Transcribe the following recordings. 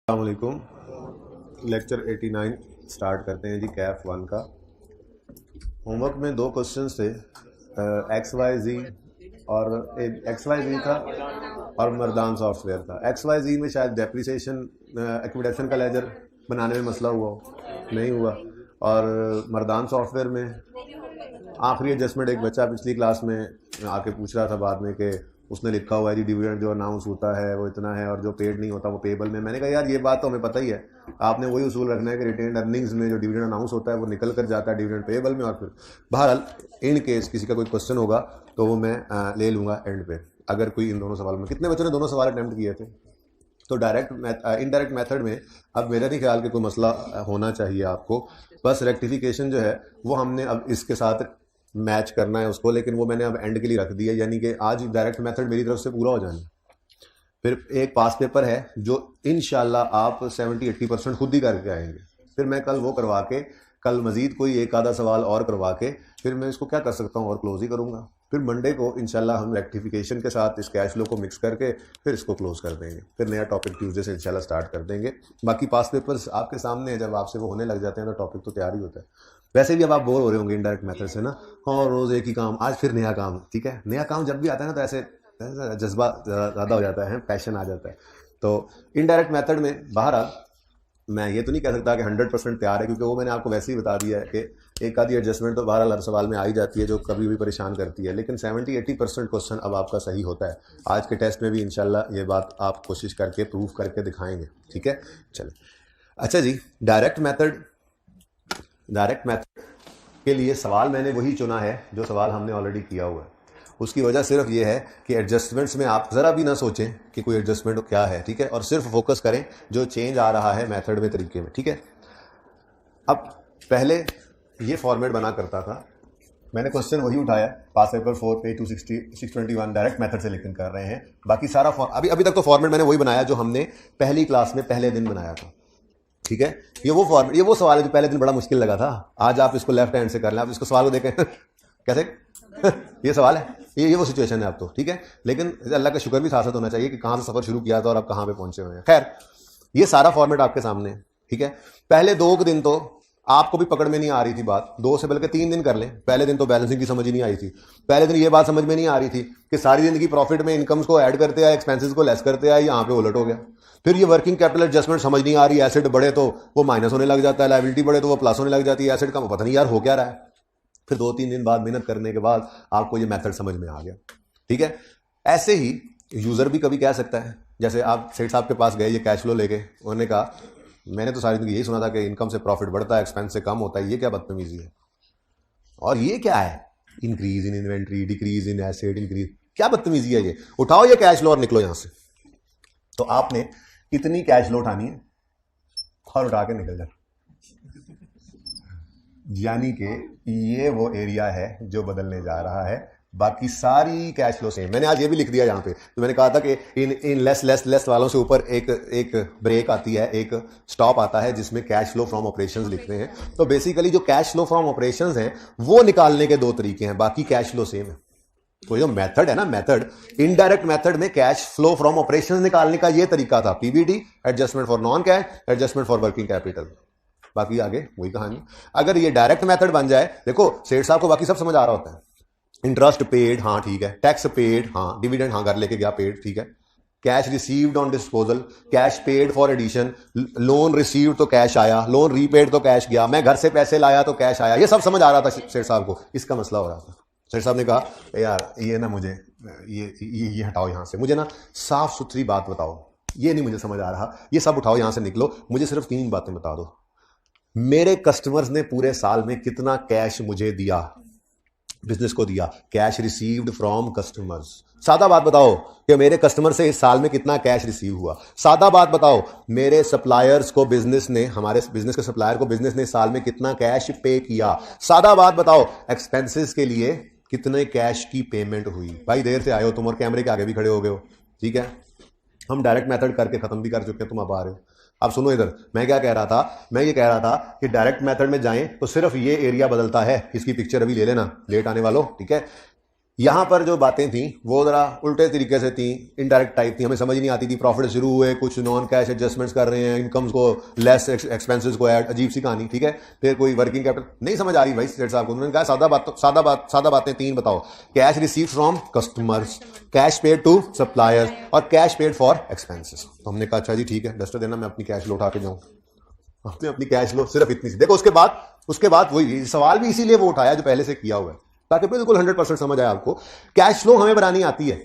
अस्सलामुअलैकुम। Lecture 89 start करते हैं जी। कैफ 1 का होमवर्क में दो क्वेश्चंस थे, एक्स वाई जी और एक्स वाई जी था और मर्दान सॉफ्टवेयर था। एक्स वाई जी में शायद डेप्रिसिएशन एक्विडेशन का लेजर बनाने में मसला हुआ हो, नहीं हुआ। और मर्दान सॉफ्टवेयर में आखिरी एडजस्टमेंट एक बच्चा पिछली क्लास में आके पूछ रहा था बाद में कि उसने लिखा हुआ है जी डिविडेंड जो अनाउंस होता है वो इतना है और जो पेड नहीं होता वो पेबल में। मैंने कहा यार ये बात तो हमें पता ही है, आपने वही उसूल रखना है कि रिटेन अर्निंग्स में जो डिविडेंड अनाउंस होता है वो निकल कर जाता है डिविडेंड पेबल में। और फिर बहरहाल इन केस किसी का कोई क्वेश्चन होगा तो वो मैं ले लूँगा एंड पे। अगर कोई इन दोनों सवाल में, कितने बच्चों ने दोनों सवाल अटैम्प्ट किए थे? तो इनडायरेक्ट मेथड में अब मेरा नहीं ख्याल कि कोई मसला होना चाहिए आपको। बस रेक्टिफिकेशन जो है वो हमने अब इसके साथ मैच करना है उसको, लेकिन वो मैंने अब एंड के लिए रख दिया, यानी कि आज डायरेक्ट मेथड मेरी तरफ से पूरा हो जाना। फिर एक पास पेपर है जो इंशाल्लाह आप 70-80% खुद ही करके आएंगे। फिर मैं कल वो करवा के, कल मजीद कोई एक आधा सवाल और करवा के फिर मैं इसको क्या कर सकता हूँ और क्लोज ही करूँगा। फिर मंडे को इंशाल्लाह हम रेक्टिफिकेशन के साथ इस कैश फ्लो को मिक्स करके फिर इसको क्लोज कर देंगे। फिर नया टॉपिक ट्यूसडे से इंशाल्लाह स्टार्ट कर देंगे। बाकी पास पेपर्स आपके सामने है, जब आपसे वो होने लग जाते हैं तो टॉपिक तो तैयार ही होता है। वैसे भी अब आप बोर हो रहे होंगे इनडायरेक्ट मेथड से ना, और रोज़ एक ही काम, आज फिर नया काम। ठीक है, नया काम जब भी आता है ना तो ऐसे जज्बा ज़्यादा हो जाता है, पैशन आ जाता है। तो इनडायरेक्ट मेथड में बहरहाल मैं ये तो नहीं कह सकता कि 100% तैयार है, क्योंकि वो मैंने आपको वैसे ही बता दिया है कि एक आधी एडजस्टमेंट तो बहरहाल हर सवाल में आ ही जाती है जो कभी भी परेशान करती है। लेकिन 70-80% क्वेश्चन अब आपका सही होता है। आज के टेस्ट में भी इंशाल्लाह ये बात आप कोशिश करके प्रूव करके दिखाएंगे। ठीक है, चलिए। अच्छा जी, डायरेक्ट मेथड के लिए सवाल मैंने वही चुना है जो सवाल हमने ऑलरेडी किया हुआ है। उसकी वजह सिर्फ ये है कि एडजस्टमेंट्स में आप ज़रा भी ना सोचें कि कोई एडजस्टमेंट क्या है, ठीक है, और सिर्फ फोकस करें जो चेंज आ रहा है मेथड में, तरीके में। ठीक है, अब पहले ये फॉर्मेट बना करता था, मैंने क्वेश्चन वही उठाया, पास पेपर 4 पेज 621 डायरेक्ट मेथड से लेकर कर रहे हैं। बाकी सारा अभी तक तो फॉर्मेट मैंने वही बनाया जो हमने पहली क्लास में पहले दिन बनाया था। ठीक है, ये वो फॉर्मेट, ये वो सवाल है जो पहले दिन बड़ा मुश्किल लगा था। आज आप इसको लेफ्ट हैंड से कर लें, आप इसको सवाल को देखें कैसे ये सवाल है, ये वो सिचुएशन है अब तो। ठीक है, लेकिन अल्लाह का शुक्र भी साथ होना चाहिए कि कहाँ से सफ़र शुरू किया था और अब कहाँ पे पहुंचे हुए हैं। खैर, ये सारा फॉर्मेट आपके सामने है। ठीक है, पहले 2 दिन तो आपको भी पकड़ में नहीं आ रही थी बात, 2 से बल्कि 3 दिन कर लें। पहले दिन तो बैलेंसिंग की समझ ही नहीं आई थी। पहले दिन ये बात समझ में नहीं आ रही थी कि सारी जिंदगी प्रॉफिट में इनकम्स को ऐड करते आए, एक्सपेंसेस को लेस करते आए, यहाँ पे उलट हो गया। फिर ये वर्किंग कैपिटल एडजस्टमेंट समझ नहीं आ रही, एसेट बढ़े तो वो माइनस होने लग जाता है, लायबिलिटी बढ़े तो वो प्लस होने लग जाती है, एसेट का पता नहीं यार हो क्या रहा है। फिर 2-3 दिन बाद मेहनत करने के बाद आपको ये मेथड समझ में आ गया। ठीक है, ऐसे ही यूजर भी कभी कह सकता है, जैसे आप सेठ साहब के पास गए ये कैश फ्लो लेके, उन्होंने कहा मैंने तो सारी जिंदगी यही सुना था कि इनकम से प्रॉफिट बढ़ता है, एक्सपेंस से कम होता है, ये क्या बदतमीजी है, और ये क्या है, increase in inventory, decrease in asset, increase, क्या बदतमीजी है ये, उठाओ ये कैश फ्लो और निकलो यहां से। तो आपने इतनी कैश फ्लो उठानी है और उठा के निकल जाए, यानी कि ये वो एरिया है जो बदलने जा रहा है। बाकी सारी कैश फ्लो सेम। मैंने आज ये भी लिख दिया यहाँ पे, तो मैंने कहा था कि इन लेस वालों से ऊपर एक ब्रेक आती है, एक स्टॉप आता है जिसमें कैश फ्लो फ्रॉम ऑपरेशंस लिखते हैं। तो बेसिकली जो कैश फ्लो फ्रॉम ऑपरेशंस हैं वो निकालने के 2 तरीके हैं, बाकी कैश फ्लो सेम है। तो जो मेथड है ना, मेथड इनडायरेक्ट मेथड में कैश फ्लो फ्रॉम ऑपरेशंस निकालने का ये तरीका था, PBT, adjustment for non cash, adjustment for working capital. बाकी आगे वही कहानी। अगर ये डायरेक्ट मेथड बन जाए, देखो सेठ साहब को बाकी सब समझ आ रहा होता है, इंटरेस्ट पेड, हाँ ठीक है, टैक्स पेड, हाँ, डिविडेंड, हाँ घर लेके गया, पेड, ठीक है, cash received on disposal, cash paid for addition, loan received तो कैश आया, लोन रीपेड तो कैश गया, मैं घर से पैसे लाया तो कैश आया, ये सब समझ आ रहा था सेठ साहब को। इसका मसला हो रहा था, सेठ साहब ने कहा यार ये ना मुझे ये हटाओ यहाँ से, मुझे ना साफ सुथरी बात बताओ, ये नहीं मुझे समझ आ रहा, ये सब उठाओ यहाँ से, निकलो, मुझे सिर्फ 3 बातें बता दो। मेरे कस्टमर्स ने पूरे साल में कितना कैश मुझे दिया, बिजनेस को दिया, कैश रिसीव्ड फ्रॉम कस्टमर्स। सादा बात बताओ कि मेरे कस्टमर से इस साल में कितना कैश रिसीव हुआ। सादा बात बताओ, मेरे सप्लायर्स को बिजनेस ने, हमारे बिजनेस के सप्लायर को बिजनेस ने इस साल में कितना कैश पे किया। सादा बात बताओ, एक्सपेंसेस के लिए कितने कैश की पेमेंट हुई। भाई देर से आए हो तुम और कैमरे के आगे भी खड़े हो गए हो। ठीक है, हम डायरेक्ट मेथड करके खत्म भी कर चुके हैं, तुम अब आ रहे हो। अब सुनो इधर, मैं क्या कह रहा था, मैं ये कह रहा था कि डायरेक्ट मेथड में जाएं तो सिर्फ ये एरिया बदलता है। इसकी पिक्चर अभी ले लेना, लेट आने वालों, ठीक है। यहां पर जो बातें थी वो जरा उल्टे तरीके से थी, इनडायरेक्ट टाइप थी, हमें समझ नहीं आती थी। प्रॉफिट शुरू हुए, कुछ नॉन कैश एडजस्टमेंट्स कर रहे हैं, इनकम्स को लेस, एक्सपेंसेस को ऐड, अजीब सी कहानी, ठीक है। फिर कोई वर्किंग कैपिटल नहीं समझ आ रही भाई सेठ साहब को। उन्होंने कहा सादा बातें तीन बताओ, cash receive from customers, cash paid to suppliers और कैश पेड फॉर एक्सपेंसेस। तो हमने कहा अच्छा जी ठीक है, डस्टर देना, मैं अपनी कैश लो उठा के जाऊँ। आपने अपनी कैश लो, सिर्फ इतनी सी। देखो उसके बाद वही सवाल भी इसीलिए वो उठाया जो पहले से किया हुआ है, ताकि बिल्कुल 100% समझ आए आपको। कैश फ्लो हमें बनानी आती है,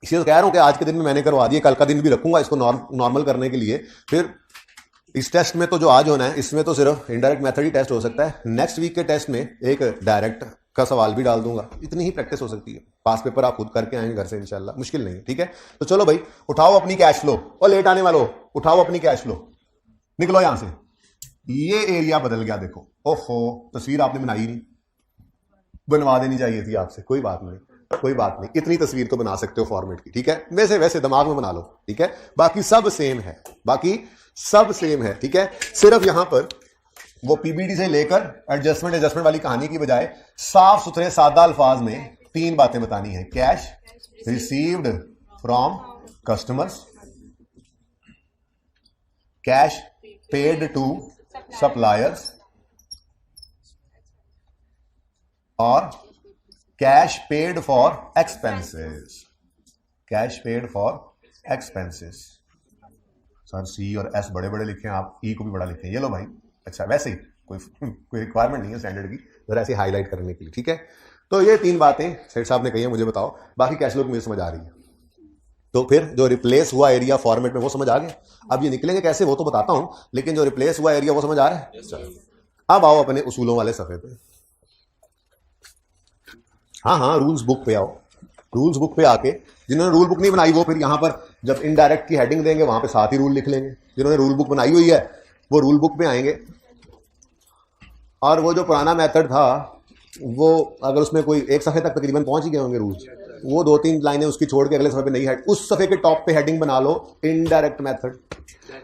इसलिए तो कह रहा हूं कि आज के दिन में मैंने करवा दिया, कल का दिन भी रखूंगा इसको नॉर्मल करने के लिए। फिर इस टेस्ट में तो जो आज होना है, इसमें तो सिर्फ इनडायरेक्ट मेथड ही टेस्ट हो सकता है। नेक्स्ट वीक के टेस्ट में एक डायरेक्ट का सवाल भी डाल दूंगा। इतनी ही प्रैक्टिस हो सकती है, पास पेपर आप खुद करके आएंगे घर से इंशाल्लाह, मुश्किल नहीं है, ठीक है। तो चलो भाई, उठाओ अपनी कैश फ्लो, और लेट आने वालों उठाओ अपनी कैश फ्लो, निकलो यहां से। ये एरिया बदल गया, देखो, ओहो, तस्वीर आपने बनाई नहीं, बनवा देनी चाहिए थी आपसे। कोई बात नहीं, इतनी तस्वीर तो बना सकते हो फॉर्मेट की, ठीक है। वैसे दिमाग में बना लो, ठीक है। बाकी सब सेम है, ठीक है। सिर्फ यहां पर वो पीबीडी से लेकर एडजस्टमेंट वाली कहानी की बजाय साफ सुथरे सादा अल्फाज में तीन बातें बतानी है। Cash received from customers, cash paid to suppliers और cash paid for expenses. Sir C और एस बड़े बड़े लिखे हैं, आप ई को भी बड़ा लिखे हैं, ये लो भाई। अच्छा, वैसे ही कोई रिक्वायरमेंट नहीं है स्टैंडर्ड की, जरा ऐसे हाईलाइट करने के लिए, ठीक है। तो ये तीन बातें सेठ साहब ने कही है, मुझे बताओ। बाकी कैश फ्लो की मुझे समझ आ रही है। तो फिर जो रिप्लेस हुआ एरिया फॉर्मेट में वो समझ आ गया। अब ये निकलेंगे कैसे वो तो बताता हूं, लेकिन जो रिप्लेस हुआ एरिया वो समझ आ रहा है। अब आओ अपने उसूलों वाले सफे पे। हाँ, रूल्स बुक पे आओ। रूल्स बुक पे आके जिन्होंने रूल बुक नहीं बनाई वो फिर यहां पर जब इनडायरेक्ट की हेडिंग देंगे वहां पे साथ ही रूल लिख लेंगे। जिन्होंने रूल बुक बनाई हुई है वो रूल बुक पे आएंगे, और वो जो पुराना मेथड था वो अगर उसमें कोई एक सफ़े तक तकरीबन पहुंच ही गए होंगे रूल्स, वो 2-3 लाइनें उसकी छोड़ के अगले सफ़े पे नई हेड, उस सफ़े के टॉप पे हेडिंग बना लो इनडायरेक्ट मेथड।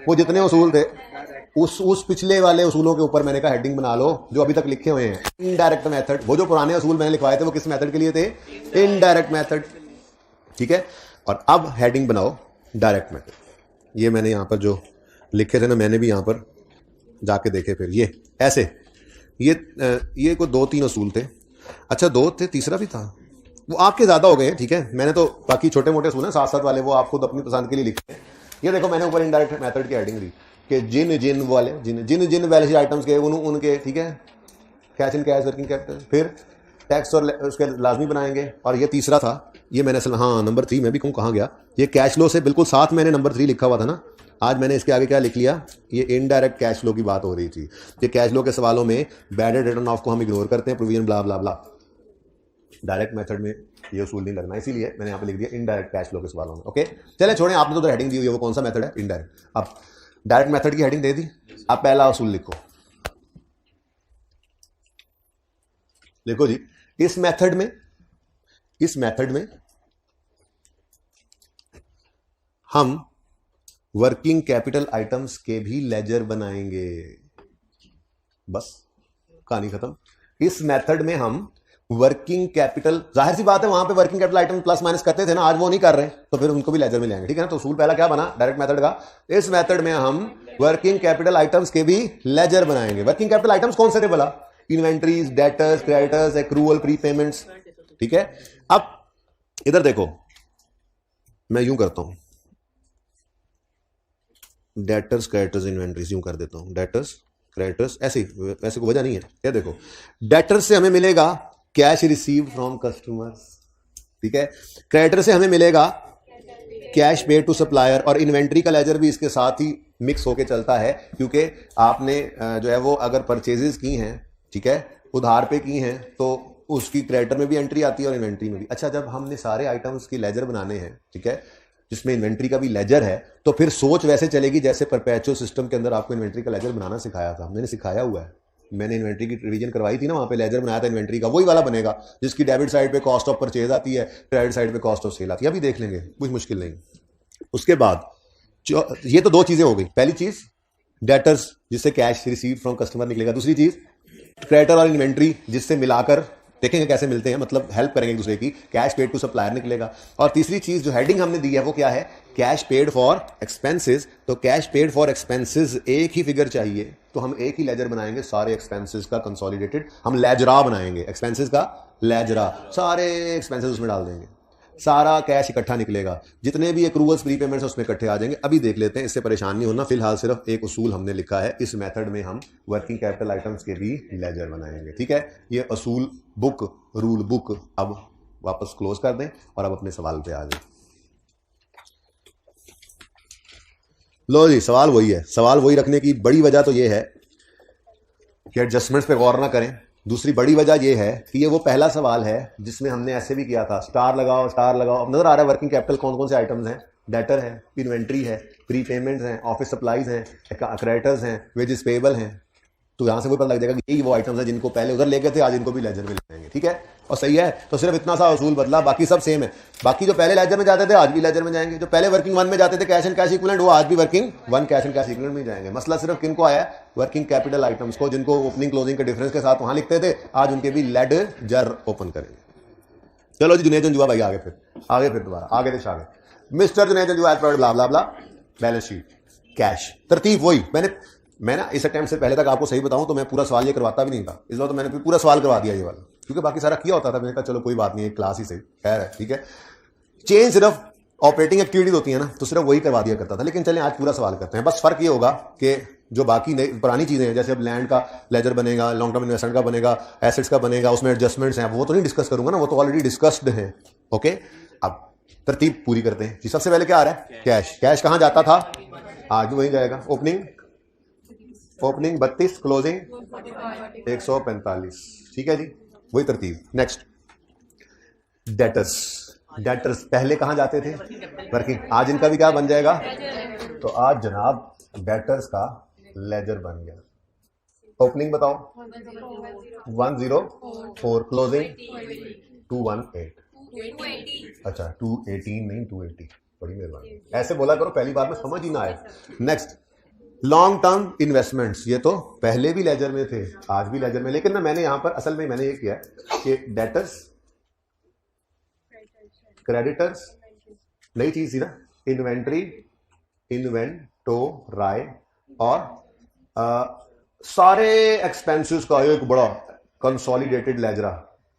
वो जितने उसूल थे उस पिछले वाले उसूलों के ऊपर मैंने कहा हेडिंग बना लो जो अभी तक लिखे हुए हैं, इनडायरेक्ट मेथड। वो जो पुराने उसूल मैंने लिखवाए थे वो किस मेथड के लिए थे? इनडायरेक्ट मेथड, ठीक है। और अब हेडिंग बनाओ डायरेक्ट मेथड। ये मैंने यहां पर जो लिखे थे ना, मैंने भी यहां पर जाके देखे, फिर ये ऐसे ये कोई 2-3 उसूल थे। अच्छा 2 थे, तीसरा भी था, वो आपके ज्यादा हो गए हैं, ठीक है। मैंने तो बाकी छोटे मोटे उसूल हैं साथ वाले, वो आप खुद अपनी पसंद के लिए लिखे हैं। ये देखो मैंने ऊपर इनडायरेक्ट मेथड की हेडिंग दी कि जिन वाले जिन बैलेंस शीट आइटम्स के उनके, ठीक है, cash in cash, working capital, फिर टैक्स और उसके लाजमी बनाएंगे। और ये तीसरा था, ये मैंने हाँ नंबर 3 मैं भी कहूँ कहाँ गया, ये कैश फ्लो से बिल्कुल साथ मैंने नंबर 3 लिखा हुआ था ना। आज मैंने इसके आगे क्या लिख लिया, ये इनडायरेक्ट कैश फ्लो की बात हो रही थी। ये कैश फ्लो के सवालों में बैड रिटर्न ऑफ को हम इग्नोर करते हैं, प्रोविजन ब्ला ब्ला ब्ला। डायरेक्ट मेथड में ये उसूल नहीं लगना, इसीलिए मैंने यहाँ पे लिख दिया इनडायरेक्ट कैश फ्लो के सवालों में। ओके चले छोड़ें, आपने तो हेडिंग दी हुई है, वो कौन सा मेथड है? इनडायरेक्ट। अब डायरेक्ट मेथड की हेडिंग दे दी, अब पहला उसूल लिखो। देखो जी, इस मेथड में हम वर्किंग कैपिटल आइटम्स के भी लेजर बनाएंगे, बस कहानी खत्म। इस मेथड में हम वर्किंग कैपिटल, जाहिर सी बात है वहां पे working capital item plus minus करते थे ना, आज वो नहीं कर रहे, तो फिर उनको भी लेजर में ले आएंगे, ठीक है ना। तो उसूल पहला क्या बना डायरेक्ट मेथड का, इस मेथड में हम वर्किंग कैपिटल आइटम्स के भी लेजर बनाएंगे। वर्किंग कैपिटल आइटम्स कौन से थे भला? इन्वेंट्रीज, डेटर्स, क्रेडिटर्स, एक्रूअल, प्रीपेमेंट्स, ठीक है। अब इधर देखो, मैं यूं करता हूं, डेटर्स, क्रेडिटर्स, इन्वेंट्रीज यूं कर देता हूं, डेटर्स, क्रेडिटर्स, ऐसे कोई वजह नहीं है। क्या देखो, डेटर्स से हमें मिलेगा कैश रिसीव फ्रॉम कस्टमर्स, ठीक है। क्रेडिटर से हमें मिलेगा कैश पेड टू सप्लायर, और इन्वेंट्री का लेजर भी इसके साथ ही मिक्स होके चलता है, क्योंकि आपने जो है वो अगर परचेजेस की हैं, ठीक है, उधार पे की हैं, तो उसकी क्रेडिटर में भी एंट्री आती है और इन्वेंट्री में भी। अच्छा, जब हमने सारे आइटम्स की लेजर बनाने हैं, ठीक है, जिसमें इन्वेंट्री का भी लेजर है, तो फिर सोच वैसे चलेगी जैसे परपेचुअल सिस्टम के अंदर आपको इन्वेंट्री का लेजर बनाना सिखाया था। मैंने सिखाया हुआ है, मैंने इन्वेंट्री की रिवीजन करवाई थी ना, वहां पे लेजर बनाया था इन्वेंट्री का, वही वाला बनेगा जिसकी डेबिट साइड पे कॉस्ट ऑफ परचेज आती है, क्रेडिट साइड पे कॉस्ट ऑफ सेल आती है। अभी देख लेंगे, कुछ मुश्किल नहीं। उसके बाद ये तो 2 चीजें हो गई। पहली चीज डेटर्स, जिससे कैश रिसीव फ्रॉम कस्टमर निकलेगा। दूसरी चीज क्रेडिटर और इन्वेंट्री, जिससे मिलाकर देखेंगे कैसे मिलते हैं, मतलब हेल्प करेंगे एक दूसरे की। कैश पेड टू सप्लायर निकलेगा। और तीसरी चीज जो हेडिंग हमने दी है वो क्या है, कैश पेड फॉर एक्सपेंसेस। तो कैश पेड फॉर एक्सपेंसेस एक ही फिगर चाहिए, तो हम एक ही लेजर बनाएंगे सारे एक्सपेंसेस का कंसोलिडेटेड। हम लेजरा बनाएंगे, एक्सपेंसेस का लेजरा, सारे एक्सपेंसेस उसमें डाल देंगे, सारा कैश इकट्ठा निकलेगा, जितने भी एक्रूवल्स प्रीपेमेंट्स उसमें इकट्ठे आ जाएंगे। अभी देख लेते हैं, इससे परेशान नहीं होना। फिलहाल सिर्फ एक उसूल हमने लिखा है, इस मेथड में हम वर्किंग कैपिटल आइटम्स के भी लेजर बनाएंगे। ठीक है, ये असूल बुक, रूल बुक अब वापस क्लोज कर दें और अब अपने सवाल पे आ जाए। लो जी, सवाल वही है। सवाल वही रखने की बड़ी वजह तो ये है कि एडजस्टमेंट्स पे गौर ना करें। दूसरी बड़ी वजह यह है कि ये वो पहला सवाल है जिसमें हमने ऐसे भी किया था, स्टार लगाओ स्टार लगाओ। अब नजर आ रहा है वर्किंग कैपिटल कौन कौन से आइटम्स हैं, डेटर है, इन्वेंट्री है, प्री पेमेंट्स हैं, ऑफिस सप्लाईज हैं, क्रेडिटर्स हैं, वेजेस पेबल हैं। तो यहां से कोई पता लग जाएगा कि यही वो आइटम्स हैं जिनको पहले उधर लेके थे, आज इनको भी लेजर में लगाएंगे। ठीक है, और सही है। तो सिर्फ इतना सा उसूल बदला, बाकी सब सेम है। बाकी जो पहले लेजर में जाते थे आज भी लेजर में जाएंगे, जो पहले वर्किंग वन में जाते थे कैश एंड कैश इक्विवेलेंट, वो आज भी working one cash and cash equivalent में जाएंगे। मसला सिर्फ किनको आया है, वर्किंग कैपिटल आइटम्स को, जिनको ओपनिंग क्लोजिंग के डिफरेंस के साथ वहां लिखते थे, आज उनके भी लेडजर ओपन करेंगे। चलो जी, जुनेद जंजुआ भाई आगे फिर दोबारा आगे देश आगे। मिस्टर जुनेद जंजुआ ब्ला ब्ला ब्ला, बैलेंस शीट, कैश, तरतीब वही। मैं ना इस अटेम्प्ट से पहले तक आपको सही बताऊं तो मैं पूरा सवाल ये करवाता भी नहीं था। इस बार तो मैंने पूरा सवाल करवा दिया ये वाला, क्योंकि बाकी सारा किया होता था। मैंने कहा चलो कोई बात नहीं, एक क्लास ही सही, खैर है, ठीक है। चेंज सिर्फ ऑपरेटिंग एक्टिविटीज होती है ना, तो सिर्फ वही करवा दिया करता था। लेकिन चलें आज पूरा सवाल करते हैं। बस फर्क ये होगा कि जो बाकी पुरानी चीजें हैं, जैसे अब लैंड का लेजर बनेगा, लॉन्ग टर्म इन्वेस्टमेंट का बनेगा, एसेट्स का बनेगा, उसमें एडजस्टमेंट्स हैं, वो तो नहीं डिस्कस करूंगा ना, वो तो ऑलरेडी डिस्कस्ड है। ओके, अब तरतीब पूरी करते हैं जी। सबसे पहले क्या आ रहा है, कैश। कैश कहां जाता था, आज भी वहीं जाएगा। Opening 32, closing 145। ठीक है जी, वही तरतीब। नेक्स्ट, डेटर्स पहले कहां जाते थे, वर्किंग। आज इनका भी क्या बन जाएगा, तो आज जनाब डेटर्स का लेजर बन गया। ओपनिंग बताओ 104, क्लोजिंग 218। अच्छा 218 नहीं 280, बड़ी मेहरबानी। ऐसे बोला करो, पहली बार में समझ ही ना आए। नेक्स्ट, लॉन्ग टर्म इन्वेस्टमेंट्स, ये तो पहले भी लेजर में थे, आज भी लेजर में। लेकिन ना मैंने यहां पर असल में मैंने ये किया कि डेटर्स, क्रेडिटर्स, नई चीज थी ना, इन्वेंट्री, इन्वेंटोराई, और सारे एक्सपेंसेस का एक बड़ा कंसोलिडेटेड लेजरा,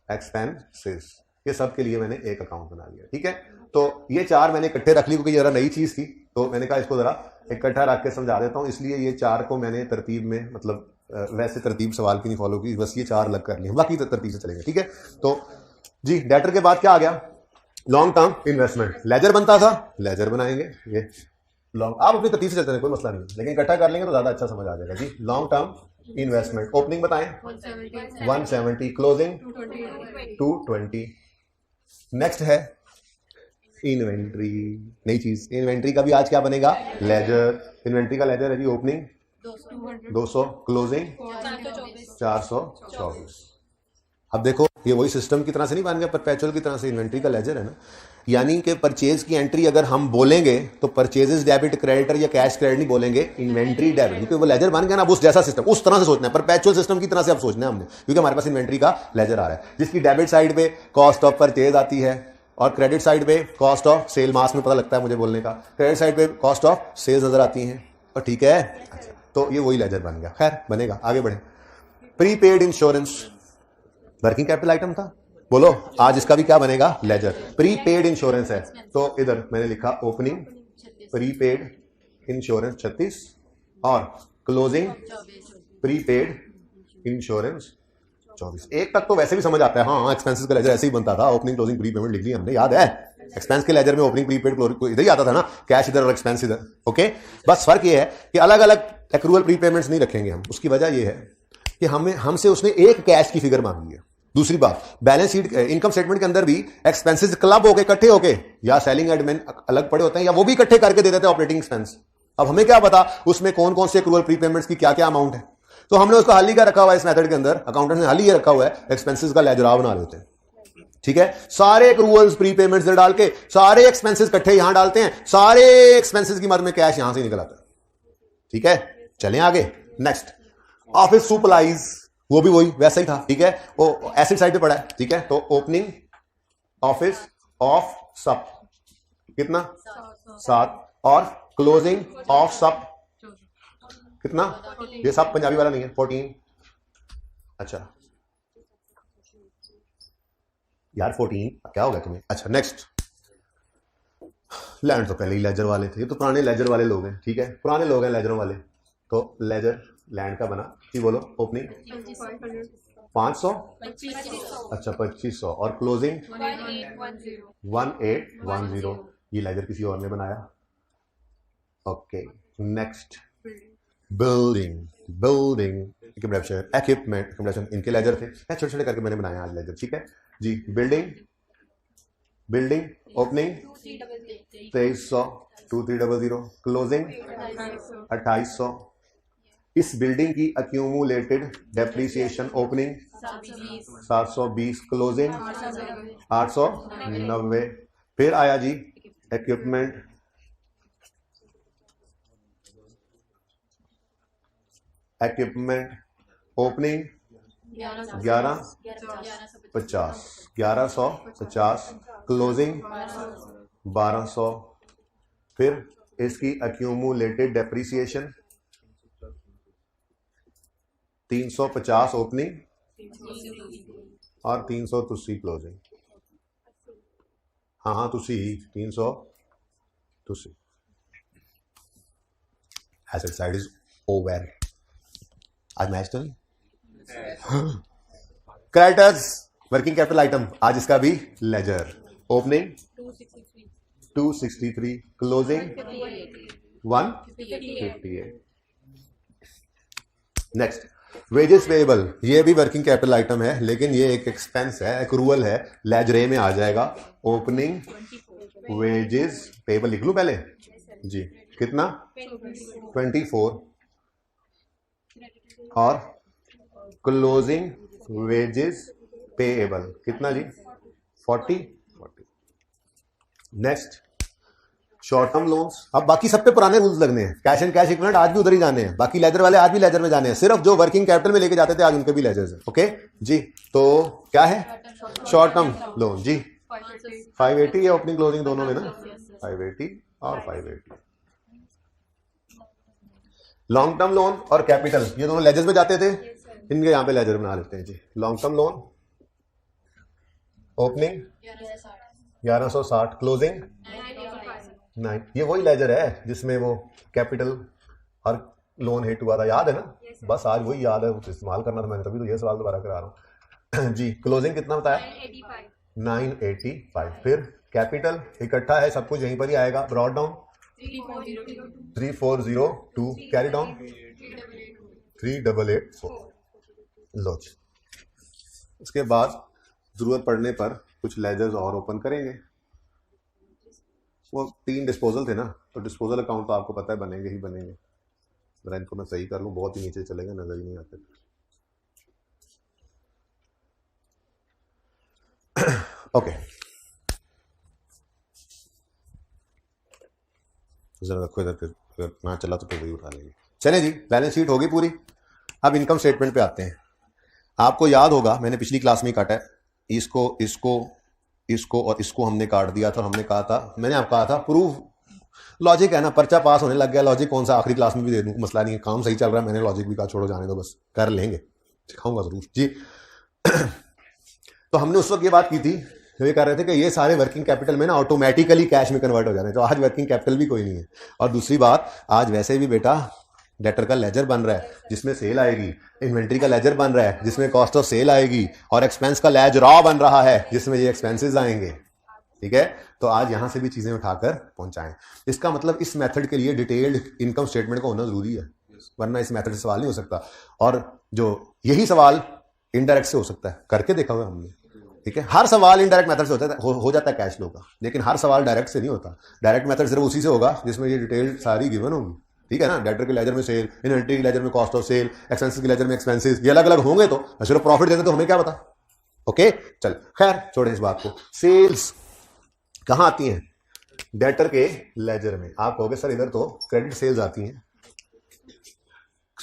एक्सपेंसेस, ये सब के लिए मैंने एक अकाउंट बना लिया। ठीक है, तो ये चार मैंने इकट्ठे रख ली क्योंकि जरा नई चीज थी, तो मैंने कहा इसको जरा इकट्ठा रख के समझा देता हूं। इसलिए ये चार को मैंने तरतीब में, मतलब वैसे तरतीब सवाल की नहीं फॉलो की, बस ये चार अलग कर लिए, बाकी तरतीब से चलेंगे। ठीक है, तो जी डेटर के बाद क्या आ गया, लॉन्ग टर्म इन्वेस्टमेंट। लेजर बनता था, लेजर बनाएंगे ये लॉन्ग। आप अपनी तरतीब से चलते हैं, कोई मसला नहीं, लेकिन इकट्ठा कर लेंगे तो ज्यादा अच्छा समझ आ जाएगा जी। लॉन्ग टर्म इन्वेस्टमेंट, ओपनिंग बताएं 170, क्लोजिंग 220। नेक्स्ट है इन्वेंट्री, नई चीज। इन्वेंट्री का भी आज क्या बनेगा, लेजर। इन्वेंट्री का लेजर है जी, ओपनिंग 200, क्लोजिंग 424। अब देखो ये वही सिस्टम की तरह से नहीं बन गया, परपेचुअल की तरह से इन्वेंट्री का लेजर है ना। यानी कि परचेज की एंट्री अगर हम बोलेंगे तो परचेजेस डेबिट क्रेडिटर या कैश क्रेडिट नहीं बोलेंगे, इन्वेंट्री डेबिट, क्योंकि वो लेजर बन गया ना। अब उस जैसा सिस्टम, उस तरह से सोचना है, परपेचुअल सिस्टम की तरह से अब सोचना है हमने, क्योंकि हमारे पास इन्वेंट्री का लेजर आ रहा है, जिसकी डेबिट साइड पे कॉस्ट ऑफ परचेज आती है और क्रेडिट साइड पे कॉस्ट ऑफ सेल, मास में पता लगता है मुझे बोलने का, क्रेडिट साइड पे कॉस्ट ऑफ सेल्स नजर आती हैं। और ठीक है, अच्छा, तो ये वही लेजर बन गया। खैर बनेगा, आगे बढ़े। Prepaid insurance working capital item था, बोलो आज इसका भी क्या बनेगा, लेजर। प्रीपेड इंश्योरेंस है, तो इधर मैंने लिखा ओपनिंग प्रीपेड इंश्योरेंस 36 और क्लोजिंग प्रीपेड इंश्योरेंस 24। एक तक तो वैसे भी समझ आता है, हाँ एक्सपेंसेस का लेजर ऐसे ही बनता था, ओपनिंग क्लोजिंग प्री पेमेंट लिख ली हमने, याद है। एक्सपेंस के लेजर में ओपनिंग प्रीपेड क्लोजिंग इधर ही आता था ना, कैश इधर और एक्सपेंस इधर। ओके, बस फर्क ये है कि अलग अलग एक्रूअल प्रीपेमेंट्स नहीं रखेंगे हम। उसकी वजह ये है कि हमसे उसने एक कैश की फिगर मांगी है। दूसरी बात, बैलेंस शीट, इनकम स्टेटमेंट के अंदर भी एक्सपेंसेस क्लब होके इकट्ठे होके, या सेलिंग एडमिन अलग पड़े होते हैं, या वो भी इकट्ठे करके दे देते हैं ऑपरेटिंग एक्सपेंस। अब हमें क्या पता उसमें कौन कौन से एक्रूअल प्रीपेमेंट्स की क्या क्या अमाउंट है, तो हमने उसको हाल ही क्या रखा हुआ है इस मेथड के अंदर, अकाउंटेंट ने हाल ही रखा हुआ है, एक्सपेंसेस का लेजरा बना लेते हैं। ठीक है, सारे एक्रूअल्स प्रीपेमेंट्स डाल के सारे एक्सपेंसेस इकट्ठे यहां डालते हैं, सारे एक्सपेंसेस की मद में कैश यहां से निकल आता है। ठीक है, चलें आगे। नेक्स्ट, ऑफिस सप्लाईज वो भी वही वैसा ही था, ठीक है, वो एसिड साइड पे पड़ा है, ठीक है। तो ओपनिंग ऑफिस ऑफ सब कितना 7 और क्लोजिंग ऑफ सब कितना, ये सब पंजाबी वाला नहीं है 14। अच्छा यार 14 क्या हो गया तुम्हें। अच्छा नेक्स्ट, लैंड तो पहले ही लेजर वाले थे, ये तो पुराने लेजर वाले लोग हैं, ठीक है, पुराने लोग हैं लेजरों वाले। तो लेजर लैंड का बना कि बोलो ओपनिंग 500, अच्छा 2500 और क्लोजिंग 1810। ये लेजर किसी और ने बनाया। ओके नेक्स्ट, बिल्डिंग इक्विपमेंट इनके लेजर थे, छोटे छोटे करके मैंने बनाया आज लेजर, ठीक है जी। Building opening 2300 2300, closing 2800। इस बिल्डिंग की अक्यूमुलेटेड डेप्रिसिएशन ओपनिंग 720, क्लोजिंग 890। फिर आया जी इक्विपमेंट ओपनिंग 1150, क्लोजिंग 1200। फिर इसकी अक्यूमुलेटेड डेप्रिसिएशन 350 ओपनिंग और 300 तुसी क्लोजिंग। हाँ तुसी 300 तुसी। Asset side is over. आज मैच तो नहीं। क्रेडिटर्स वर्किंग कैपिटल आइटम, आज इसका भी ledger opening 263, closing 158। Next wages payable, ये भी वर्किंग कैपिटल आइटम है लेकिन ये एक एक्सपेंस है, एक्रूअल है, लेजरे में आ जाएगा। ओपनिंग वेजेस पेएबल लिख लूं पहले जी, कितना 24 और क्लोजिंग वेजेस पेएबल कितना जी 40। नेक्स्ट शॉर्ट टर्म लोन्स, अब बाकी सब पे पुराने रूल्स लगने हैं, कैश एंड कैश इक्विवेलेंट आज भी उधर ही जाने हैं, बाकी लेजर वाले आज भी लेजर में जाने हैं, सिर्फ जो वर्किंग कैपिटल में लेके जाते थे आज उनके भी लेजर्स हैं। ओके जी, तो क्या है शॉर्ट टर्म लोन जी 580 है ओपनिंग क्लोजिंग दोनों में ना, 580 और 580। लॉन्ग टर्म लोन और कैपिटल ये दोनों लेजर्स में जाते थे, इनके यहां पे लेजर बना लेते हैं जी। Long term loan opening 1160, closing 9। ये वही लेजर है जिसमें वो कैपिटल और लोन हिट हुआ था, याद है ना, बस आज वही याद है, इस्तेमाल करना था मैंने, तभी तो ये सवाल दोबारा करा रहा हूं जी। क्लोजिंग कितना बताया 985। फिर कैपिटल इकट्ठा है, सब कुछ यहीं पर ही आएगा, ब्रॉड डाउन 3402, कैरी डाउन 3884। लो जी, उसके बाद जरूरत पड़ने पर कुछ लेजर्स और ओपन करेंगे। वो 3 डिस्पोजल थे ना, तो डिस्पोजल अकाउंट तो आपको पता है बनेंगे ही बनेंगे। जरा इनको मैं सही कर लूं, बहुत ही नीचे चलेंगे, नजर ही नहीं आते। ओके जरा रखो इधर, अगर ना चला तो फिर वही उठा लेंगे। चले जी, बैलेंस शीट होगी पूरी। अब इनकम स्टेटमेंट पे आते हैं। आपको याद होगा मैंने पिछली क्लास में काटा है, इसको और इसको हमने काट दिया था। हमने कहा था, मैंने आपको कहा था प्रूफ लॉजिक है ना, पर्चा पास होने लग गया, लॉजिक कौन सा आखिरी क्लास में भी दे दूं, मसला नहीं है, काम सही चल रहा है, मैंने लॉजिक भी कहा छोड़ो जाने दो, बस कर लेंगे, सिखाऊंगा जरूर जी। तो हमने उस वक्त ये बात की थी, ये कह रहे थे कि ये सारे वर्किंग कैपिटल में ना ऑटोमेटिकली कैश में कन्वर्ट हो जाने, तो आज वर्किंग कैपिटल भी कोई नहीं है। और दूसरी बात, आज वैसे भी बेटा डेटर का लेजर बन रहा है जिसमें सेल आएगी, इन्वेंट्री का लेजर बन रहा है जिसमें कॉस्ट ऑफ सेल आएगी, और एक्सपेंस का लेजर बन रहा है जिसमें ये एक्सपेंसेस आएंगे, ठीक है। तो आज यहां से भी चीजें उठाकर पहुंचाएं। इसका मतलब इस मेथड के लिए डिटेल्ड इनकम स्टेटमेंट का होना जरूरी है, वरना इस मेथड से सवाल नहीं हो सकता। और जो यही सवाल इनडायरेक्ट से हो सकता है, करके देखा हुआ हमने, ठीक है। हर सवाल इनडायरेक्ट मेथड से हो जाता है कैश फ्लो का, लेकिन हर सवाल डायरेक्ट से नहीं होता। डायरेक्ट मेथड सिर्फ उसी से होगा जिसमें ये डिटेल सारी गिवन होगी, ठीक है ना। डेटर के लेजर में सेल, इन्वेंट्री के लेजर में कॉस्ट ऑफ सेल, एक्सपेंसेस के लेजर में एक्सपेंसेस, ये अलग अलग होंगे, तो सिर्फ प्रॉफिट देते तो हमें क्या पता। ओके चल, खैर छोड़े इस बात को। सेल्स कहां आती हैं, डेटर के लेजर में। आप कहोगे सर इधर तो क्रेडिट सेल्स आती हैं,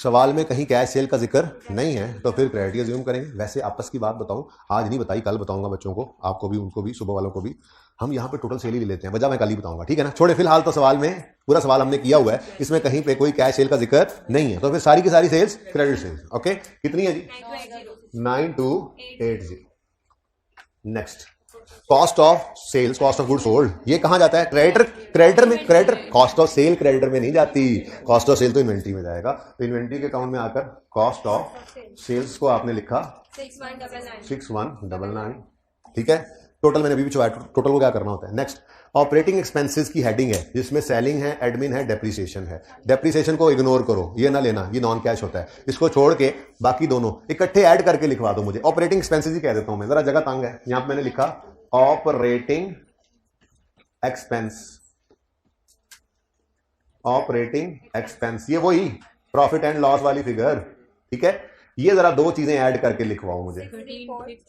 सवाल में कहीं कैश सेल का जिक्र नहीं है तो फिर क्रेडिट अज्यूम करेंगे। वैसे आपस की बात बताऊं, आज नहीं बताई, कल बताऊंगा बच्चों को, आपको भी, उनको भी, सुबह वालों को भी। हम यहाँ पे टोटल सेल ही ले लेते हैं, वजह मैं कल ही बताऊंगा, ठीक है ना। छोड़े, फिलहाल तो सवाल में पूरा सवाल हमने किया हुआ है, इसमें कहीं पे कोई कैश सेल का जिक्र नहीं है, तो फिर सारी की सारी सेल्स क्रेडिट सेल्स। ओके, कितनी है जी? 9280। Next, cost of sales, cost of good sold, ये कहां जाता है? क्रेडिटर में। Creditor, cost of sale creditor में नहीं जाती, कॉस्ट ऑफ सेल तो इन्वेंट्री में जाएगा। तो इन्वेंट्री के अकाउंट में आकर कॉस्ट ऑफ सेल्स को आपने लिखा 6199, ठीक है। टोटल मैंने अभी भी छुपाया, टोटल को क्या करना होता है। नेक्स्ट, ऑपरेटिंग एक्सपेंसेस की हेडिंग है जिसमें सेलिंग है, एडमिन है, डेप्रिसिएशन है। डेप्रिसिएशन को इग्नोर करो, ये ना लेना, ये नॉन कैश होता है। इसको छोड़ के बाकी दोनों इकट्ठे ऐड करके लिखवा दो मुझे। ऑपरेटिंग एक्सपेंसेस ही कह देता हूं मैं, जरा जगह तंग है। यहां पर मैंने लिखा ऑपरेटिंग एक्सपेंस, ऑपरेटिंग एक्सपेंस, ये वही प्रॉफिट एंड लॉस वाली फिगर, ठीक है। ये जरा दो चीजें ऐड करके लिखवाओ मुझे।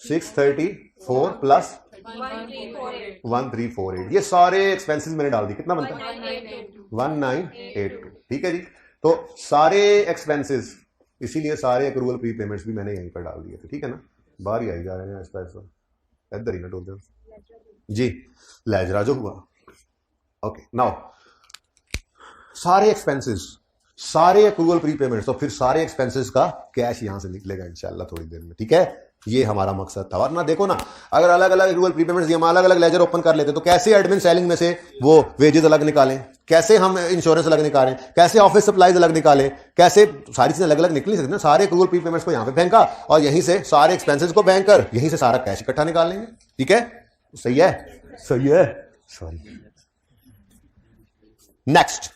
634 प्लस 1348, ये सारे एक्सपेंसेस मैंने डाल दी, कितना बनता है? 1982, ठीक है जी। तो सारे एक्सपेंसेस, इसीलिए सारे एक्रूअल प्री पेमेंट्स भी मैंने यहीं पर डाल दिए थे, ठीक है ना। बाहर ही आई जा रहे हैं इस पैसा, इधर ही ना डोल दो जी। लेजरा जो हुआ, ओके। नाउ सारे एक्सपेंसेस, सारे एक्रूअल प्री पेमेंट्स, तो फिर सारे एक्सपेंसेस का कैश यहां से निकलेगा इंशाल्लाह थोड़ी देर में, ठीक है। ये हमारा मकसद था। वरना देखो ना, अगर अलग अलग एक्रूअल प्री पेमेंट्स हम अलग अलग लेजर ओपन कर लेते तो कैसे एडमिन सेलिंग में से वो वेजेस अलग निकालें, कैसे हम इंश्योरेंस अलग निकालें, कैसे ऑफिस सप्लाईज अलग निकालें, कैसे सारी चीजें अलग अलग निकल नहीं सकती ना। सारे एक्रूअल प्री पेमेंट्स को यहां पे फेंका और यहीं से सारे एक्सपेंसेस को बैंक कर, यहीं से सारा कैश इकट्ठा निकाल लेंगे, ठीक है। सही है, सही है, सॉरी। नेक्स्ट,